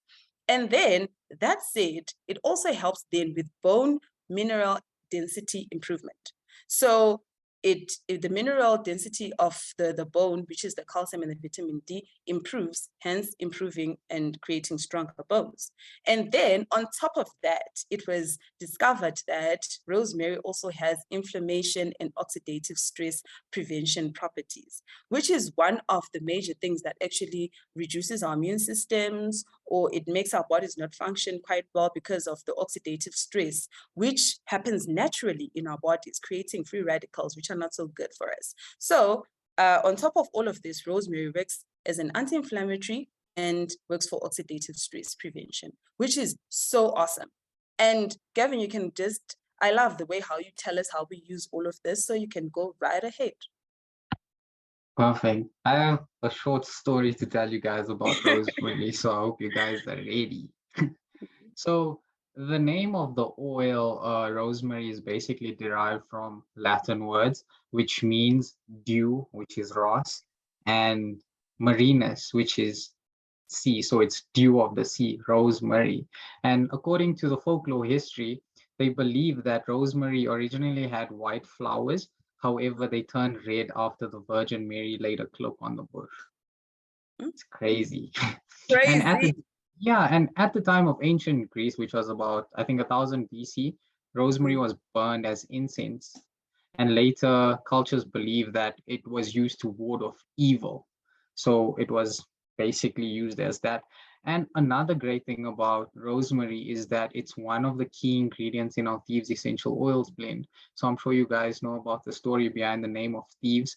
Speaker 2: And then that said, it also helps then with bone mineral density improvement. So the mineral density of the bone, which is the calcium and the vitamin D, improves, hence improving and creating stronger bones. And then on top of that, it was discovered that rosemary also has inflammation and oxidative stress prevention properties, which is one of the major things that actually reduces our immune systems, or it makes our bodies not function quite well because of the oxidative stress, which happens naturally in our bodies, creating free radicals, which are not so good for us. So on top of all of this, rosemary works as an anti-inflammatory and works for oxidative stress prevention, which is so awesome. And Gavin, you can just, I love the way how you tell us how we use all of this, so you can go right ahead.
Speaker 3: Perfect. I have a short story to tell you guys about rosemary, so I hope you guys are ready. So the name of the oil, rosemary, is basically derived from Latin words, which means dew, which is Ross, and marinus, which is sea. So it's dew of the sea, rosemary. And according to the folklore history, they believe that rosemary originally had white flowers. However, they turned red after the Virgin Mary laid a cloak on the bush. It's crazy. And at
Speaker 2: Crazy.
Speaker 3: the yeah, and at the time of ancient Greece, which was about, I think, 1000 BC, rosemary was burned as incense. And later cultures believe that it was used to ward off evil. So it was basically used as that. And another great thing about rosemary is that it's one of the key ingredients in our Thieves Essential Oils blend. So I'm sure you guys know about the story behind the name of Thieves.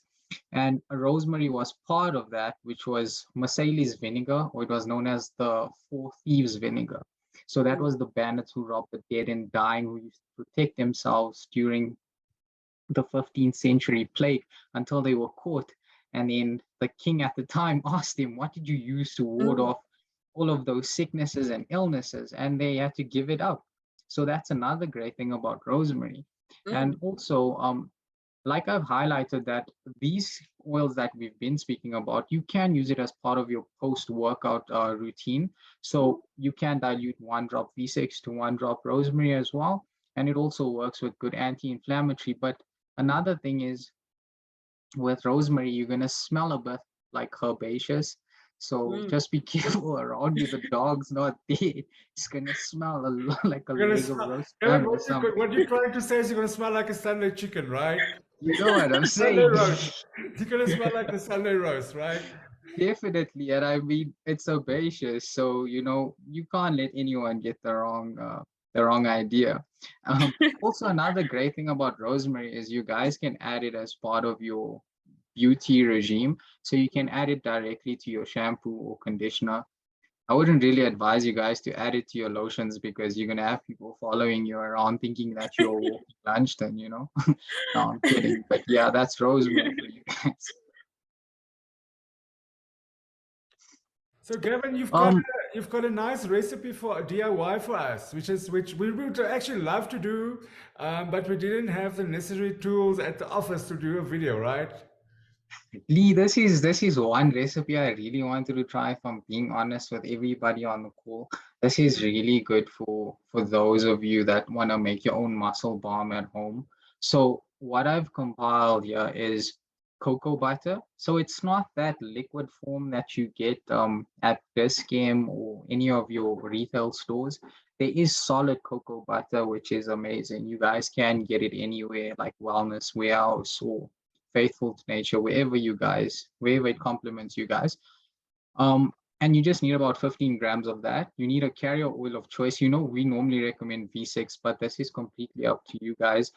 Speaker 3: And rosemary was part of that, which was Masali's vinegar, or it was known as the Four Thieves vinegar. So that was the bandits who robbed the dead and dying, who used to protect themselves during the 15th century plague until they were caught. And then the king at the time asked him, what did you use to ward off all of those sicknesses and illnesses? And they had to give it up. So that's another great thing about rosemary. And also, like I've highlighted, that these oils that we've been speaking about, you can use it as part of your post-workout routine. So you can dilute 1 drop V6 to 1 drop rosemary as well. And it also works with good anti-inflammatory. But another thing is, with rosemary, you're going to smell a bit like herbaceous. So just be careful around you. The dog's not there. It's going to smell a lot like a
Speaker 1: You're gonna
Speaker 3: leg of
Speaker 1: smell,
Speaker 3: roast
Speaker 1: Kevin,
Speaker 3: lamb or something.
Speaker 1: what you're trying to say is you're gonna smell like a Sunday chicken, right?
Speaker 3: You know what I'm
Speaker 1: Sunday
Speaker 3: saying?
Speaker 1: roast. You're gonna smell like the Sunday roast, right?
Speaker 3: Definitely, and I mean it's herbaceous, so you know you can't let anyone get the wrong idea. Also, another great thing about rosemary is you guys can add it as part of your beauty regime, so you can add it directly to your shampoo or conditioner. I wouldn't really advise you guys to add it to your lotions because you're gonna have people following you around thinking that you're walking lunch. Then you know, no, I'm kidding, but yeah, that's rosemary for you guys.
Speaker 1: So Gavin,
Speaker 3: Um,
Speaker 1: you've got a nice recipe for a DIY for us, which we would actually love to do, but we didn't have the necessary tools at the office to do a video, right?
Speaker 3: Lee, this is one recipe I really wanted to try. If I'm being honest with everybody on the call, this is really good for those of you that want to make your own muscle balm at home. So what I've compiled here is cocoa butter. So it's not that liquid form that you get at Biscam or any of your retail stores. There is solid cocoa butter, which is amazing. You guys can get it anywhere like Wellness Warehouse or Faithful to Nature, wherever it complements you guys. And you just need about 15 grams of that. You need a carrier oil of choice. You know, we normally recommend V6, but this is completely up to you guys.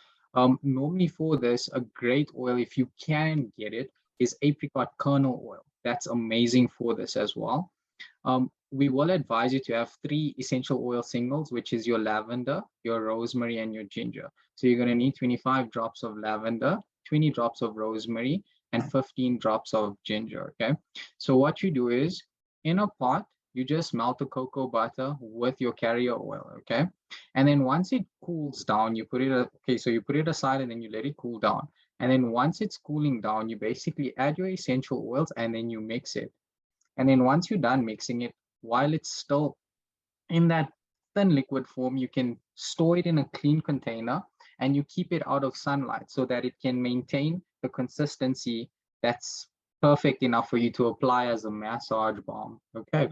Speaker 3: Normally for this, a great oil, if you can get it, is apricot kernel oil. That's amazing for this as well. We will advise you to have 3 essential oil singles, which is your lavender, your rosemary, and your ginger. So you're going to need 25 drops of lavender, 20 drops of rosemary, and 15 drops of ginger. Okay. So what you do is, in a pot, you just melt the cocoa butter with your carrier oil. Okay. And then once it cools down, you put it, so you put it aside and then you let it cool down. And then once it's cooling down, you basically add your essential oils and then you mix it. And then once you're done mixing it, while it's still in that thin liquid form, you can store it in a clean container and you keep it out of sunlight so that it can maintain the consistency that's perfect enough for you to apply as a massage balm. Okay.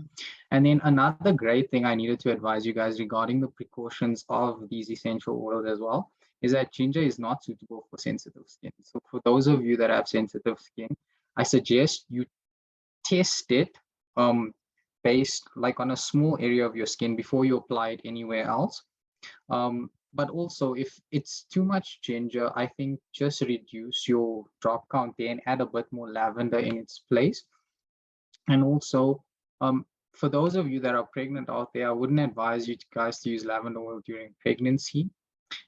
Speaker 3: And then another great thing I needed to advise you guys regarding the precautions of these essential oils as well is that ginger is not suitable for sensitive skin. So for those of you that have sensitive skin, I suggest you test it based like on a small area of your skin before you apply it anywhere else. But also if it's too much ginger, I think just reduce your drop count there and add a bit more lavender in its place. And also, for those of you that are pregnant out there, I wouldn't advise you guys to use lavender oil during pregnancy.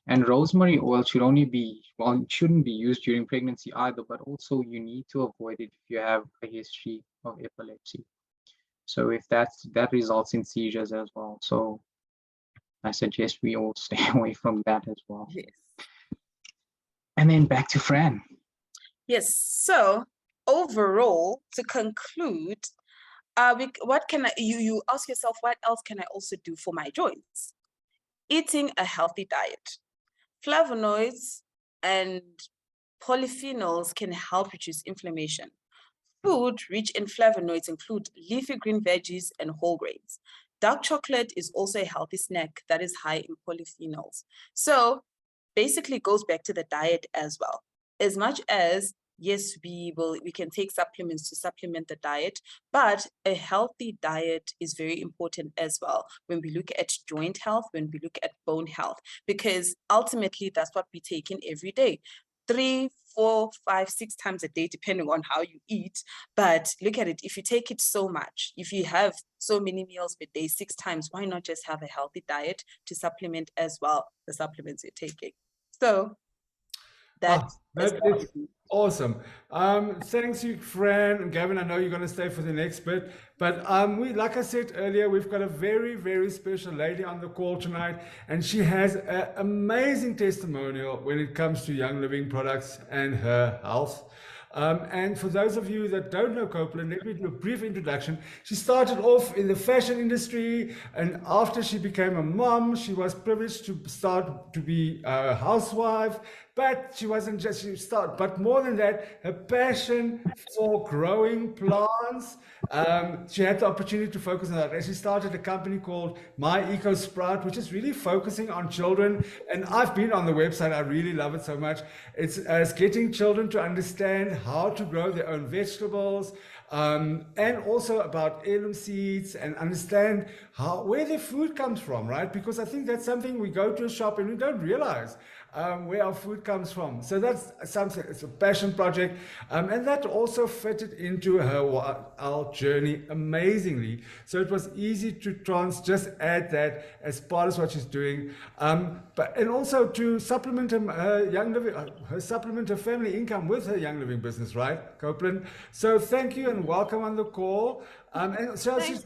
Speaker 3: And rosemary oil should only be, well, it shouldn't be used during pregnancy either, but also you need to avoid it if you have a history of epilepsy. So if that results in seizures as well. So I suggest we all stay away from that as well.
Speaker 2: Yes.
Speaker 3: And then back to Fran.
Speaker 2: Yes. So overall, to conclude, what can you ask yourself, what else can I also do for my joints? Eating a healthy diet. Flavonoids and polyphenols can help reduce inflammation. Food rich in flavonoids include leafy green veggies and whole grains. Dark chocolate is also a healthy snack that is high in polyphenols. So basically it goes back to the diet as well. As much as yes, we can take supplements to supplement the diet, but a healthy diet is very important as well when we look at joint health, when we look at bone health, because ultimately that's what we take in every day. 3, 4, 5, 6 times a day, depending on how you eat. But look at it, if you take it so much, if you have so many meals per day, 6 times, why not just have a healthy diet to supplement as well the supplements you're taking? So that's
Speaker 1: That
Speaker 2: what
Speaker 1: is awesome. Thanks you, Fran and Gavin. I know you're going to stay for the next bit, but like I said earlier, we've got a very, very special lady on the call tonight, and she has an amazing testimonial when it comes to Young Living products and her health. And for those of you that don't know Copeland, let me do a brief introduction. She started off in the fashion industry, and after she became a mom, she was privileged to start to be a housewife. But she wasn't just, she started, but more than that, her passion for growing plants. She had the opportunity to focus on that. And she started a company called My Eco Sprout, which is really focusing on children. And I've been on the website. I really love it so much. It's getting children to understand how to grow their own vegetables, and also about heirloom seeds, and understand where their food comes from, right? Because I think that's something we go to a shop and we don't realize where our food comes from. So that's something, it's a passion project. And that also fitted into our journey amazingly. So it was easy to just add that as part of what she's doing. And also to supplement her family income with her Young Living business, right, Copeland? So thank you and welcome on the call. And so she's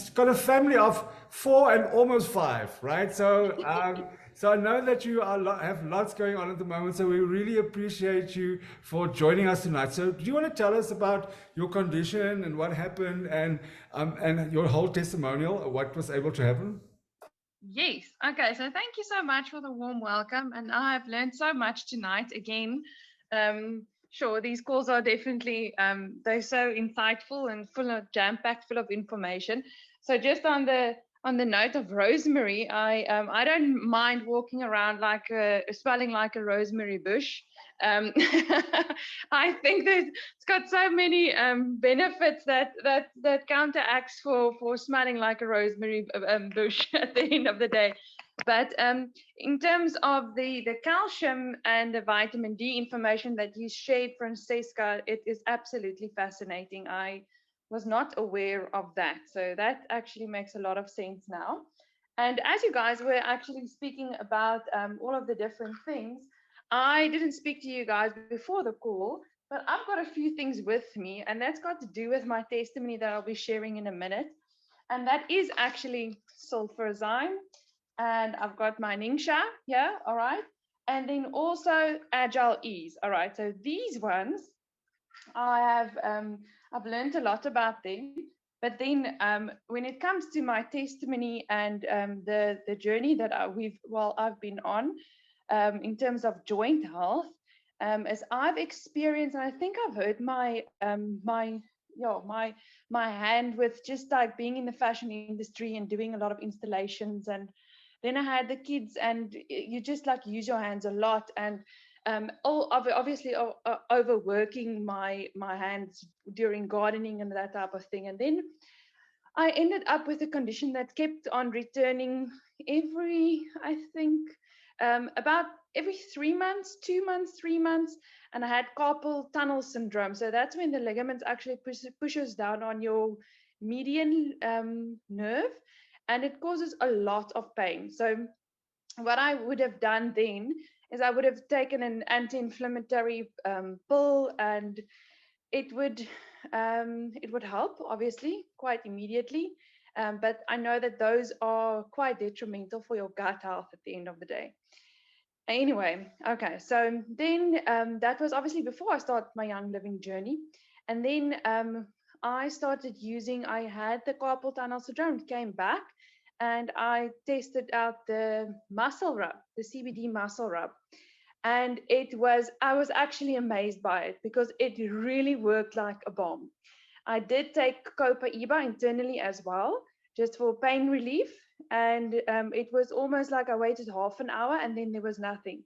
Speaker 1: got a family of 4 and almost 5, right? So I know that you have lots going on at the moment, so we really appreciate you for joining us tonight. So do you want to tell us about your condition and what happened, and your whole testimonial, what was able to happen?
Speaker 4: Yes. Okay. So thank you so much for the warm welcome. And I've learned so much tonight. Again, sure, these calls are definitely, they're so insightful and full of jam-packed, full of information. So just on the note of rosemary, I don't mind walking around smelling like a rosemary bush. I think that it's got so many benefits that counteracts for smelling like a rosemary bush at the end of the day. But in terms of the calcium and the vitamin D information that you shared, Francesca, it is absolutely fascinating. I was not aware of that. So that actually makes a lot of sense now. And as you guys were actually speaking about all of the different things, I didn't speak to you guys before the call, but I've got a few things with me, and that's got to do with my testimony that I'll be sharing in a minute. And that is actually sulfurzyme. And I've got my Ningxia here, all right? And then also Agile Ease, all right? So these ones, I've learned a lot about them. But then when it comes to my testimony and the journey that I've been on in terms of joint health, as I've experienced, and I think I've hurt my hand with just like being in the fashion industry and doing a lot of installations, and then I had the kids, and you just like use your hands a lot, and obviously overworking my hands during gardening and that type of thing. And then I ended up with a condition that kept on returning I think, about every 3 months, 2 months, 3 months, and I had carpal tunnel syndrome. So that's when the ligaments actually pushes down on your median nerve, and it causes a lot of pain. So what I would have done then is I would have taken an anti-inflammatory pill, and it would help, obviously, quite immediately. But I know that those are quite detrimental for your gut health at the end of the day. Anyway, okay, so then that was obviously before I started my Young Living journey. And then I had the carpal tunnel syndrome, it came back, and I tested out the muscle rub, the CBD muscle rub. And I was actually amazed by it because it really worked like a bomb. I did take Copa-Iba internally as well, just for pain relief. And it was almost like I waited half an hour and then there was nothing.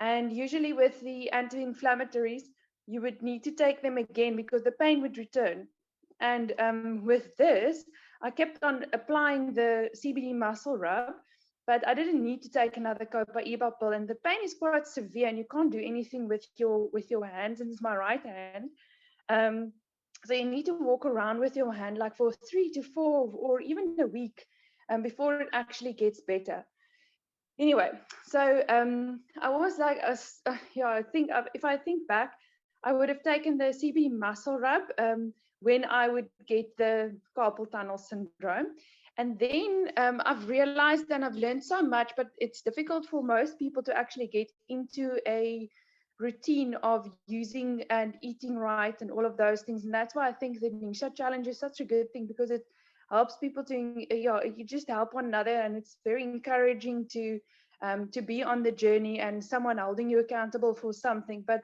Speaker 4: And usually with the anti-inflammatories, you would need to take them again because the pain would return. And with this, I kept on applying the CBD muscle rub, but I didn't need to take another Copaiba pill. And the pain is quite severe, and you can't do anything with your hands. And it's my right hand. Um, so you need to walk around with your hand like for 3 to 4 or even a week before it actually gets better. Anyway, so I was like, yeah, I think if I think back, I would have taken the CB muscle rub when I would get the carpal tunnel syndrome. And then I've realized and I've learned so much, but it's difficult for most people to actually get into a routine of using and eating right and all of those things. And that's why I think the Ningxia challenge is such a good thing, because it helps people to, you just help one another, and it's very encouraging to be on the journey and someone holding you accountable for something. But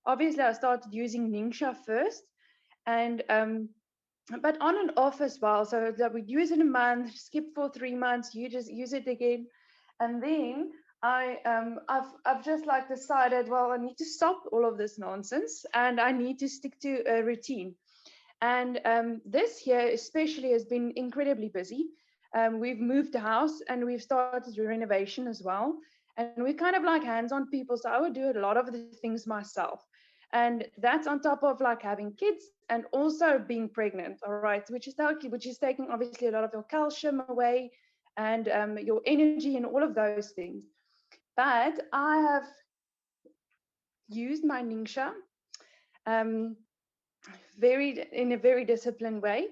Speaker 4: obviously I started using Ningxia first, and but on and off as well. So that we'd use it a month, skip for 3 months, you just use it again. And then I've just like decided, well, I need to stop all of this nonsense and I need to stick to a routine. And this year especially has been incredibly busy. We've moved the house and we've started renovation as well. And we're kind of like hands-on people, so I would do a lot of the things myself. And that's on top of like having kids and also being pregnant, all right, which is taking obviously a lot of your calcium away and your energy and all of those things. But I have used my Ningxia in a very disciplined way,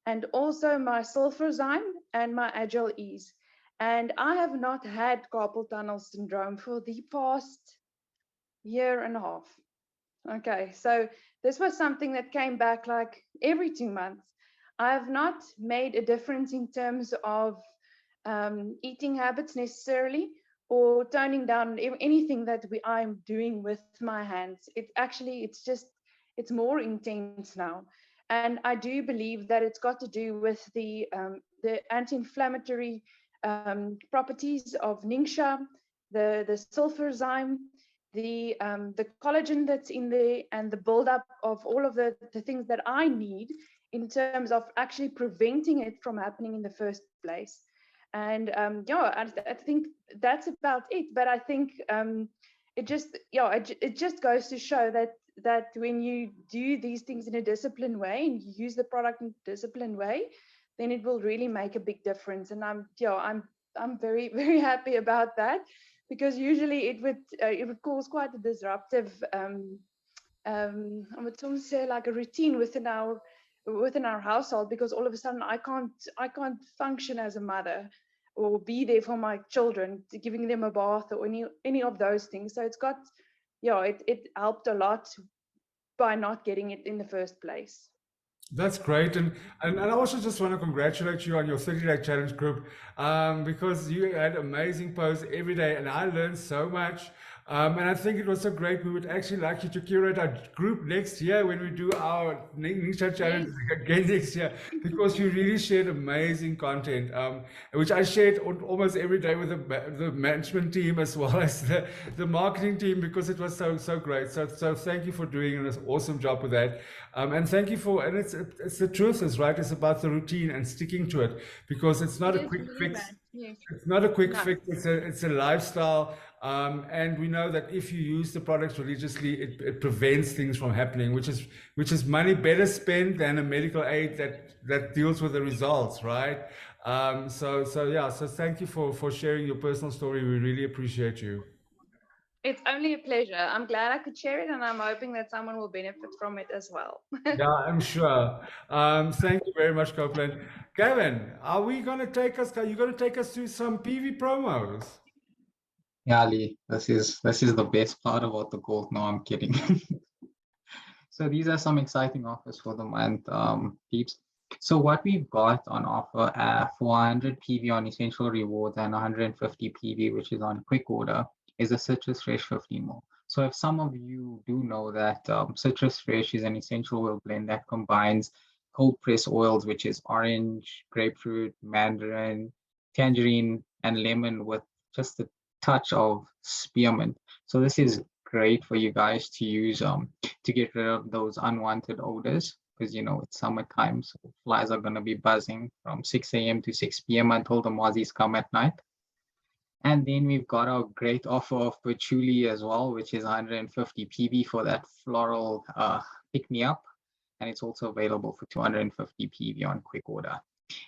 Speaker 4: and also my sulfurzyme and my agile ease. And I have not had carpal tunnel syndrome for the past year and a half. Okay, so this was something that came back like every 2 months. I have not made a difference in terms of eating habits necessarily, or toning down anything that I'm doing with my hands. It's more intense now. And I do believe that it's got to do with the anti-inflammatory properties of Ningxia, the sulfurzyme, the collagen that's in there, and the buildup of all of the things that I need in terms of actually preventing it from happening in the first place. And I think that's about it. But I think it just goes to show that when you do these things in a disciplined way and you use the product in a disciplined way, then it will really make a big difference. And I'm very, very happy about that, because usually it would cause quite a disruptive I would almost say like a routine within our household, because all of a sudden I can't function as a mother or be there for my children, giving them a bath or any of those things. So it helped a lot by not getting it in the first place.
Speaker 1: That's great. And I also just want to congratulate you on your 30-day challenge group, because you had amazing posts every day and I learned so much. And I think it was so great. We would actually like you to curate our group next year when we do our Ningxia challenge again next year, because you really shared amazing content, which I shared almost every day with the management team as well as the marketing team, because it was so great. So thank you for doing an awesome job with that. And thank you and it's the truth is right. It's about the routine and sticking to it, because it's not a quick fix.
Speaker 4: Yes.
Speaker 1: It's not a quick fix. It's a lifestyle. And we know that if you use the products religiously, it prevents things from happening, which is money better spent than a medical aid that deals with the results, right? So thank you for sharing your personal story. We really appreciate you.
Speaker 4: It's only a pleasure. I'm glad I could share it, and I'm hoping that someone will benefit from it as well.
Speaker 1: Yeah, I'm sure. Thank you very much, Copeland. Gavin, are you going to take us through some PV promos?
Speaker 3: Yeah, Lee, this is the best part about the gold. No, I'm kidding. So these are some exciting offers for the month, peeps. So what we've got on offer for 100 PV on Essential Rewards and 150 PV, which is on quick order, is a Citrus Fresh 15 ml. So if some of you do know that Citrus Fresh is an essential oil blend that combines cold press oils, which is orange, grapefruit, mandarin, tangerine, and lemon, with just the touch of spearmint. So this is great for you guys to use to get rid of those unwanted odors, because you know it's summertime, so flies are gonna be buzzing from 6 a.m. to 6 p.m. until the mozzies come at night. And then we've got our great offer of patchouli as well, which is 150 PV for that floral pick me up. And it's also available for 250 PV on quick order.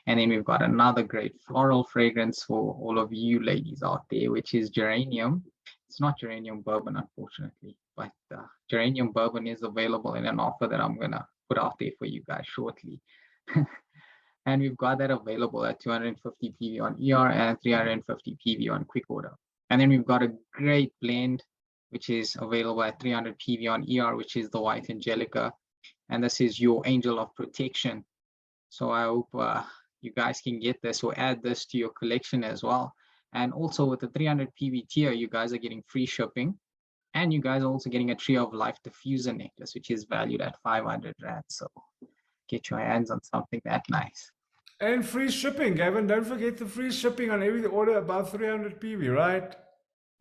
Speaker 3: And then we've got another great floral fragrance for all of you ladies out there, which is geranium. It's not geranium bourbon, unfortunately, but geranium bourbon is available in an offer that I'm going to put out there for you guys shortly. And we've got that available at 250 PV on ER and 350 PV on quick order. And then we've got a great blend, which is available at 300 PV on ER, which is the White Angelica. And this is your angel of protection. So I hope you guys can get this or add this to your collection as well. And also with the 300 PV tier, you guys are getting free shipping. And you guys are also getting a Tree of Life diffuser necklace, which is valued at 500 Rand. So get your hands on something that nice.
Speaker 1: And free shipping, Gavin. Don't forget the free shipping on every order above 300 PV, right?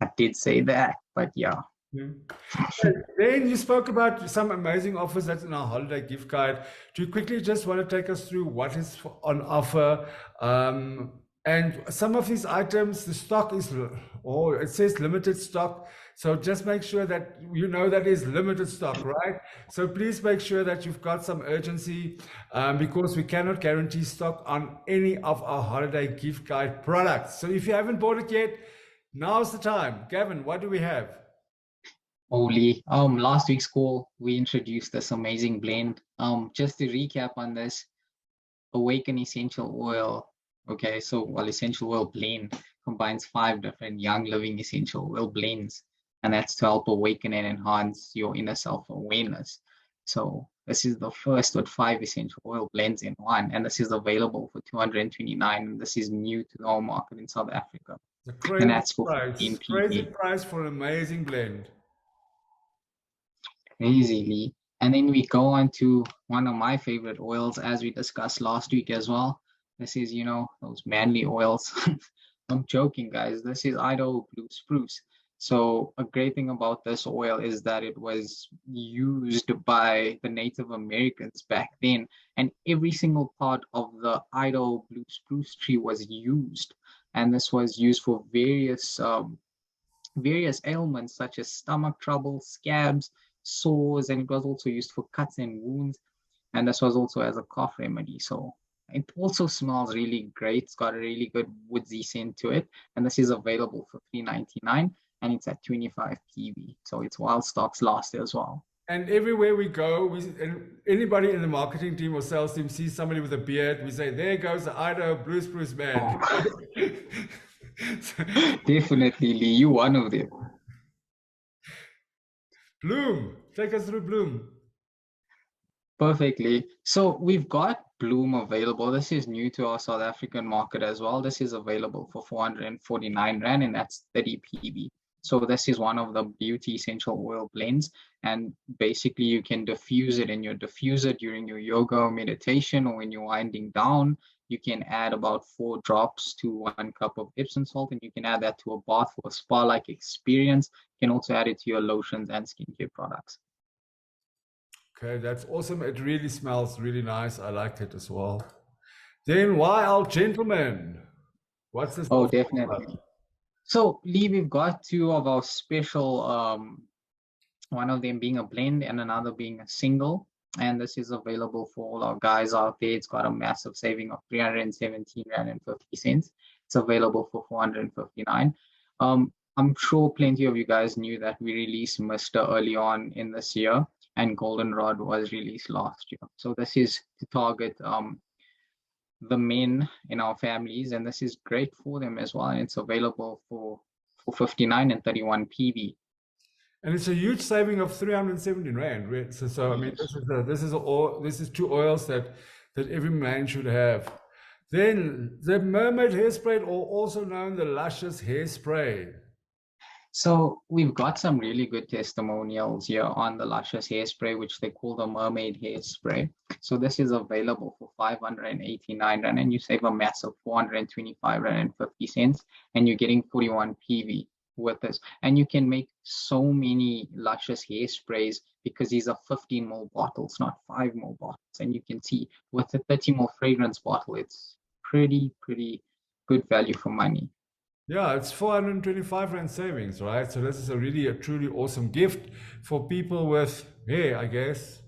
Speaker 3: I did say that, but yeah.
Speaker 1: Then you spoke about some amazing offers that's in our holiday gift guide. Do you quickly just want to take us through what is on offer? And some of these items, the stock is, or it says limited stock. So just make sure that you know that is limited stock, right? So please make sure that you've got some urgency because we cannot guarantee stock on any of our holiday gift guide products. So if you haven't bought it yet, now's the time. Gavin, what do we have?
Speaker 3: Holy, last week's call, we introduced this amazing blend. Just to recap on this, Awaken Essential Oil. Okay, so essential oil blend combines 5 different young living essential oil blends, and that's to help awaken and enhance your inner self-awareness. So this is the first with 5 essential oil blends in one, and this is available for 229. And this is new to our market in South Africa.
Speaker 1: The crazy
Speaker 3: And that's for
Speaker 1: price.
Speaker 3: 15
Speaker 1: Crazy
Speaker 3: PV.
Speaker 1: price for an amazing blend.
Speaker 3: Crazily. And then we go on to one of my favorite oils, as we discussed last week as well. This is, you know, those manly oils. I'm joking, guys. This is Idaho Blue Spruce. So a great thing about this oil is that it was used by the Native Americans back then, and every single part of the Idaho Blue Spruce tree was used. And this was used for various ailments such as stomach trouble, scabs, sores, and it was also used for cuts and wounds. And this was also as a cough remedy. So it also smells really great. It's got a really good woodsy scent to it. And this is available for $3.99, and it's at 25 PV. So it's while stocks last as well.
Speaker 1: And everywhere we go, and anybody in the marketing team or sales team sees somebody with a beard, we say, there goes the Idaho Blue Spruce man.
Speaker 3: Definitely, Lee, you one of them.
Speaker 1: Bloom, take us through Bloom.
Speaker 3: Perfectly. So we've got Bloom available. This is new to our South African market as well. This is available for 449 Rand, and that's 30 PV. So this is one of the beauty essential oil blends, and basically you can diffuse it in your diffuser during your yoga or meditation, or when you're winding down. You can add about 4 drops to 1 cup of Epsom salt, and you can add that to a bath for a spa-like experience. You can also add it to your lotions and skincare products.
Speaker 1: Okay, that's awesome. It really smells really nice. I like it as well. Then Wild Gentleman. What's this?
Speaker 3: Oh, definitely. So Lee, we've got 2 of our special, one of them being a blend and another being a single. And this is available for all our guys out there. It's got a massive saving of 317 Rand and 50 cents. It's available for 459. I'm sure plenty of you guys knew that we released Mister early on in this year, and Goldenrod was released last year. So this is to target the men in our families, and this is great for them as well. And it's available for 59 and 31 PV.
Speaker 1: And it's a huge saving of 317 Rand. Right? So I mean, this is 2 oils that every man should have. Then the Mermaid Hairspray, or also known the Luscious Hairspray.
Speaker 3: So we've got some really good testimonials here on the Luscious Hairspray, which they call the Mermaid Hairspray. So this is available for 589 Rand, and you save a massive 425 Rand and 50 cents, and you're getting 41 PV. with this. And you can make so many luscious hairsprays because these are 15 ml bottles, not 5 ml bottles. And you can see with a 30 ml fragrance bottle, it's pretty good value for money.
Speaker 1: Yeah, it's 425 Rand savings, right? So this is a truly awesome gift for people with hair, I guess.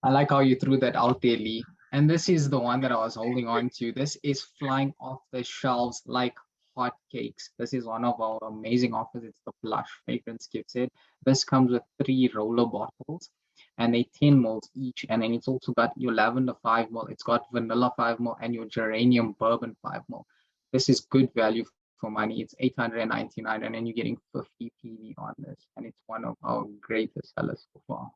Speaker 3: I like how you threw that out there, Lee. And this is the one that I was holding on to. This is flying off the shelves like hotcakes. This is one of our amazing offers. It's the Blush Fragrance Gift Set. This comes with 3 roller bottles and they 10 ml each. And then it's also got your lavender 5 ml, it's got vanilla 5 ml, and your geranium bourbon 5 ml. This is good value for money. It's 899 and then you're getting 50 PV on this. And it's one of our greatest sellers so far.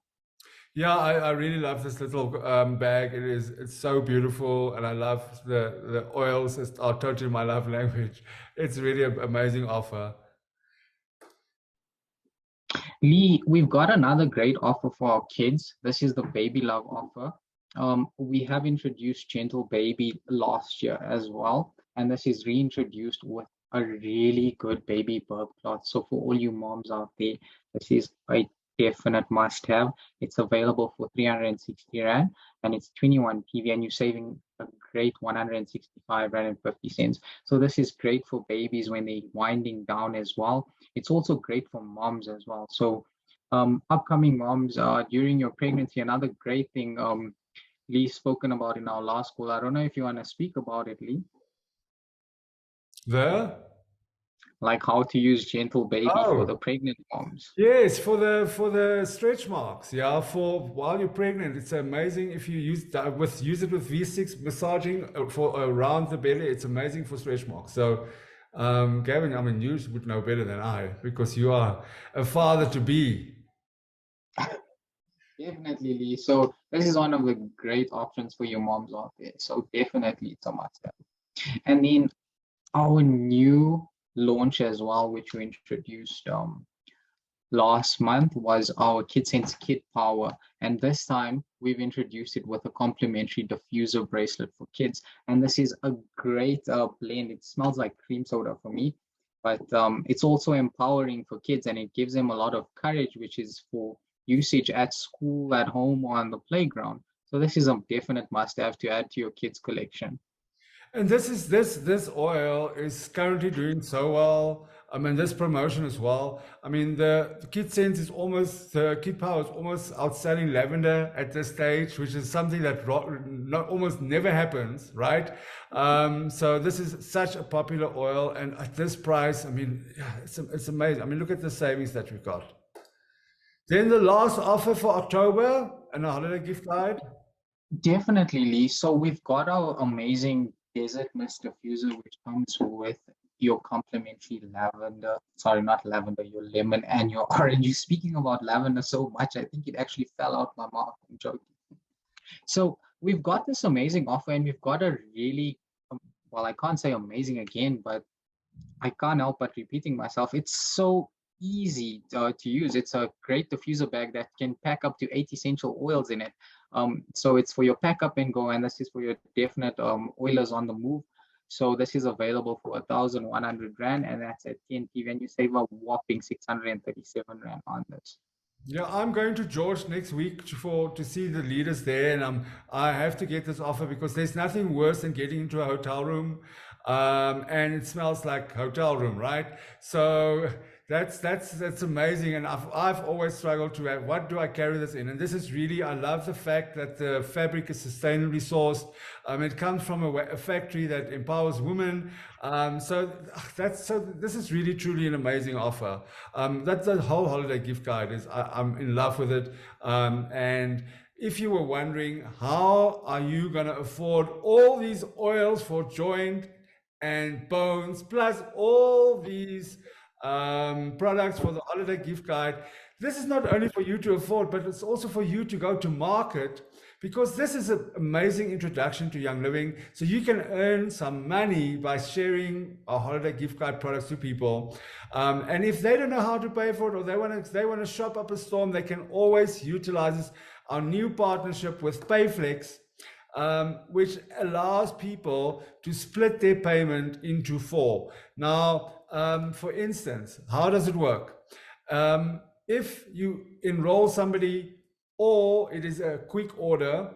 Speaker 1: Yeah, I really love this little bag. It's so beautiful, and I love the oils are totally my love language. It's really an amazing offer.
Speaker 3: Lee, we've got another great offer for our kids. This is the Baby Love offer. We have introduced Gentle Baby last year as well, and this is reintroduced with a really good baby burp cloth. So for all you moms out there, this is a definite must-have. It's available for 360 Rand, and it's 21 PV, and you're saving a great 165 Rand and 50 cents. So this is great for babies when they're winding down as well. It's also great for moms as well. So upcoming moms, during your pregnancy, another great thing Lee spoken about in our last call. I don't know if you want to speak about it, Lee. Like how to use Gentle Baby for the pregnant moms.
Speaker 1: Yes, for the stretch marks. Yeah, for while you're pregnant, it's amazing if you use it with V6 massaging for around the belly. It's amazing for stretch marks. So, Gavin, I mean, you would know better than I because you are a father to be.
Speaker 3: Definitely, Lee. So this is one of the great options for your moms out there. So definitely, it's a must-have. And then our new launch as well, which we introduced last month, was our KidSense Kid Power. And this time we've introduced it with a complimentary diffuser bracelet for kids. And this is a great blend. It smells like cream soda for me, but it's also empowering for kids, and it gives them a lot of courage, which is for usage at school, at home, or on the playground. So this is a definite must-have to add to your kids' collection.
Speaker 1: And this oil is currently doing so well. I mean, this promotion as well. I mean, the KidSense is the Kid Power is almost outselling lavender at this stage, which is something that almost never happens, right? So this is such a popular oil, and at this price, I mean, it's amazing. I mean, look at the savings that we've got. Then the last offer for October and a holiday gift guide.
Speaker 3: Definitely, Lee. So we've got our amazing Desert Mist diffuser, which comes with your complimentary lavender, sorry, not lavender, your lemon and your orange. You're speaking about lavender so much, I think it actually fell out my mouth. I'm joking. So we've got this amazing offer, and we've got a really, well, I can't say amazing again, but I can't help but repeating myself. It's so easy to use. It's a great diffuser bag that can pack up to 8 essential oils in it. So it's for your pack up and go, and this is for your definite oilers on the move. So this is available for 1,100 Rand, and that's at 10 PV, and you save a whopping 637 Rand on this.
Speaker 1: Yeah, I'm going to George next week to see the leaders there, and I have to get this offer because there's nothing worse than getting into a hotel room, and it smells like hotel room, right? So that's amazing, and I've always struggled to have, what do I carry this in? And this is really, I love the fact that the fabric is sustainably sourced. It comes from a factory that empowers women. So this is really truly an amazing offer. That's the whole holiday gift guide is. I'm in love with it. And if you were wondering, how are you going to afford all these oils for joint and bones, plus all these products for the holiday gift guide, this is not only for you to afford, but it's also for you to go to market, because this is an amazing introduction to Young Living. So you can earn some money by sharing our holiday gift card products to people. And if they don't know how to pay for it, or they want to shop up a storm, they can always utilize our new partnership with Payflex. which allows people to split their payment into 4. Now, for instance, how does it work? If you enroll somebody or it is a quick order,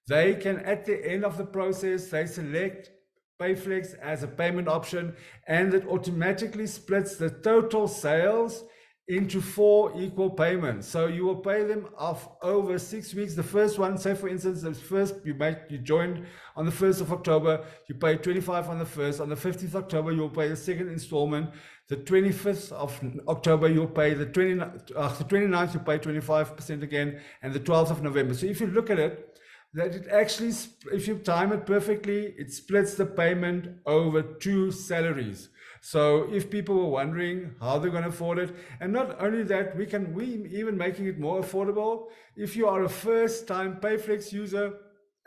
Speaker 1: they can, at the end of the process, they select Payflex as a payment option, and it automatically splits the total sales into 4 equal payments. So you will pay them off over 6 weeks. The first one, say for instance, the first you joined on the 1st of October, you pay 25 on the 1st. On the 15th of October, you'll pay the second installment. The 25th of October, you'll pay the 29th, you pay 25% again, and the 12th of November. So if you look at it, that it actually, if you time it perfectly, it splits the payment over 2 salaries. So if people were wondering how they're going to afford it, and not only that, we even making it more affordable. If you are a first-time Payflex user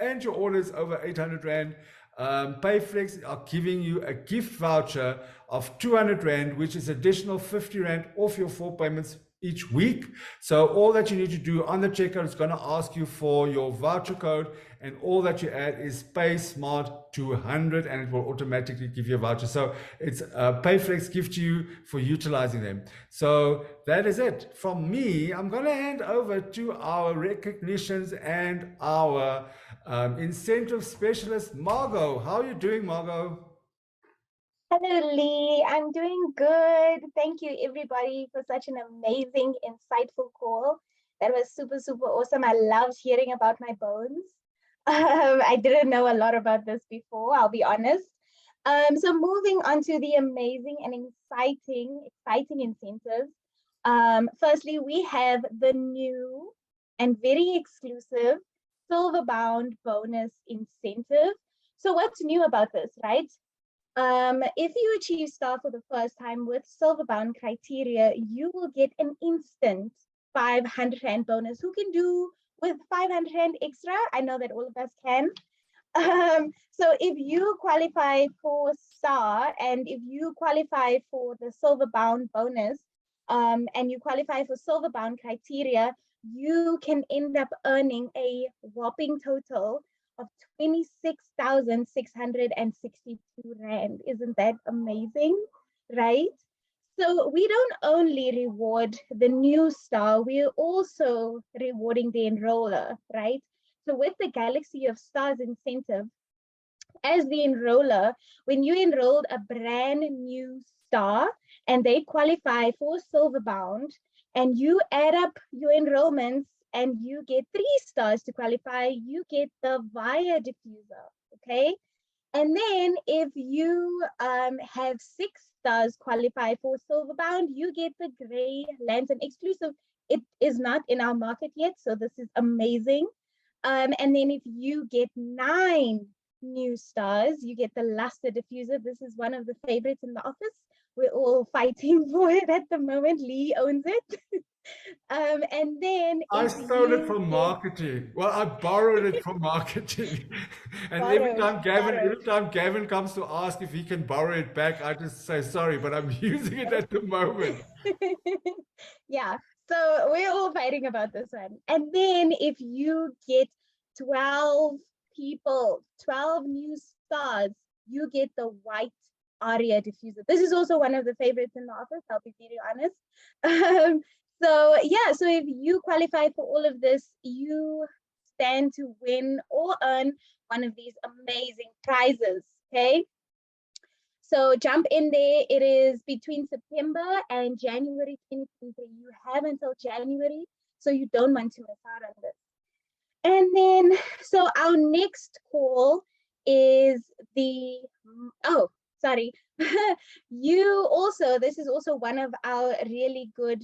Speaker 1: and your order is over 800 Rand, Payflex are giving you a gift voucher of 200 Rand, which is additional 50 Rand off your 4 payments each week. So all that you need to do on the checkout is going to ask you for your voucher code, and all that you add is PaySmart200, and it will automatically give you a voucher. So it's a Payflex gift to you for utilizing them. So that is it from me. I'm going to hand over to our recognitions and our incentive specialist, Margot. How are you doing, Margot?
Speaker 5: Hello, Lee. I'm doing good. Thank you, everybody, for such an amazing, insightful call. That was super, super awesome. I loved hearing about my bones. I didn't know a lot about this before, I'll be honest. So moving on to the amazing and exciting incentives. Firstly, we have the new and very exclusive silver-bound bonus incentive. So what's new about this, right? If you achieve star for the first time with silver-bound criteria, you will get an instant 500 Rand bonus. Who can do with 500 Rand extra? I know that all of us can. So if you qualify for star and if you qualify for the silver-bound bonus, and you qualify for silver-bound criteria, you can end up earning a whopping total of 26,662 Rand. Isn't that amazing, right? So we don't only reward the new star, we're also rewarding the enroller, right? So with the Galaxy of Stars incentive, as the enroller, when you enrolled a brand new star and they qualify for silverbound, and you add up your enrollments and you get 3 stars to qualify, you get the Via diffuser, okay? And then if you have 6 stars qualify for silverbound, you get the Gray Lantern exclusive. It is not in our market yet, so this is amazing. And then if you get 9 new stars, you get the Luster diffuser. This is one of the favorites in the office. We're all fighting for it at the moment. Lee owns it. And then
Speaker 1: I stole it from marketing. Well, I borrowed it from marketing. And every time Gavin comes to ask if he can borrow it back, I just say sorry, but I'm using it at the moment.
Speaker 5: Yeah, so we're all fighting about this one. And then if you get 12 people, 12 new stars, you get the white Aria diffuser. This is also one of the favorites in the office, I'll be very honest. So yeah, so if you qualify for all of this, you stand to win or earn one of these amazing prizes, okay? So jump in there. It is between September and January 2023. You have until January, so you don't want to miss out on this. And then, so our next call is the, oh, sorry. This is also one of our really good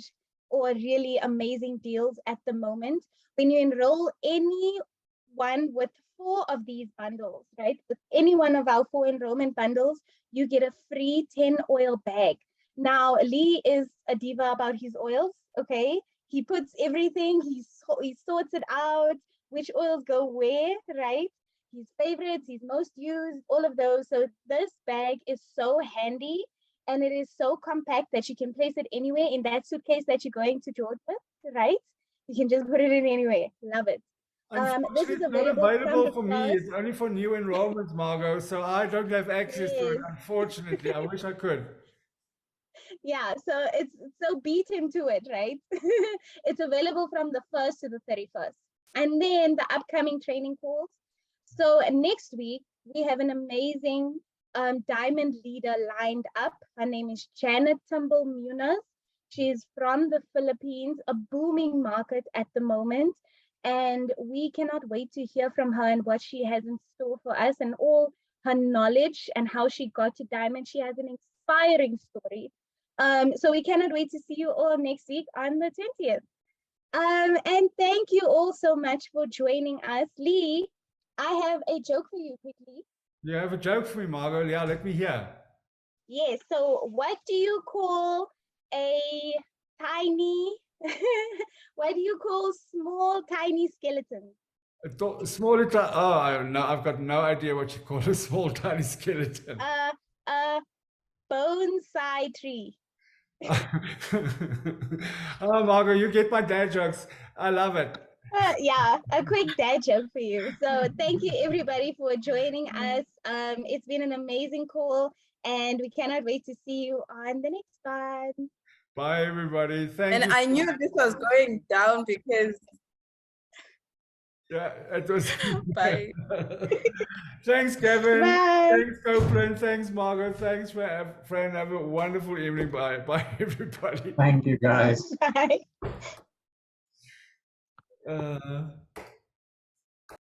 Speaker 5: or really amazing deals at the moment. When you enroll anyone with 4 of these bundles, right? With any one of our 4 enrollment bundles, you get a free 10 oil bag. Now, Lee is a diva about his oils, okay? He puts everything, he sorts it out, which oils go where, right? His favorites, his most used, all of those. So this bag is so handy and it is so compact that you can place it anywhere in that suitcase that you're going to George with, right? You can just put it in anywhere. Love it. This
Speaker 1: Unfortunately,
Speaker 5: is
Speaker 1: it's not
Speaker 5: available from
Speaker 1: available
Speaker 5: the
Speaker 1: for me.
Speaker 5: 1st.
Speaker 1: It's only for new enrollments, Margot. So I don't have access to it.
Speaker 5: Yes.
Speaker 1: Unfortunately, I wish I could.
Speaker 5: Yeah, so it's so beat him to it, right? It's available from the 1st to the 31st. And then the upcoming training calls. So next week, we have an amazing diamond leader lined up. Her name is Janet Tumble Munoz. She's from the Philippines, a booming market at the moment. And we cannot wait to hear from her and what she has in store for us and all her knowledge and how she got to diamond. She has an inspiring story. So we cannot wait to see you all next week on the 20th. And thank you all so much for joining us. Lee, I have a joke for you quickly.
Speaker 1: You have a joke for me, Margot? Yeah, let me hear.
Speaker 5: Yes, so what do you call a tiny, what do you call small, tiny skeleton?
Speaker 1: Small little, no, I've got no idea what you call a small tiny skeleton.
Speaker 5: A bonsai tree.
Speaker 1: Oh, Margot, you get my dad jokes. I love it.
Speaker 5: Yeah, a quick dad joke for you. So thank you everybody for joining us. It's been an amazing call and we cannot wait to see you on the next one.
Speaker 1: Bye, everybody. Thank you.
Speaker 2: And I knew this was going down because
Speaker 1: Yeah, it was.
Speaker 2: bye.
Speaker 1: Thanks, Kevin.
Speaker 5: Bye.
Speaker 1: Thanks, Copeland. Thanks, Margot. Thanks, friend. Have a wonderful evening. Bye. Bye, everybody.
Speaker 3: Thank you, guys.
Speaker 5: Bye.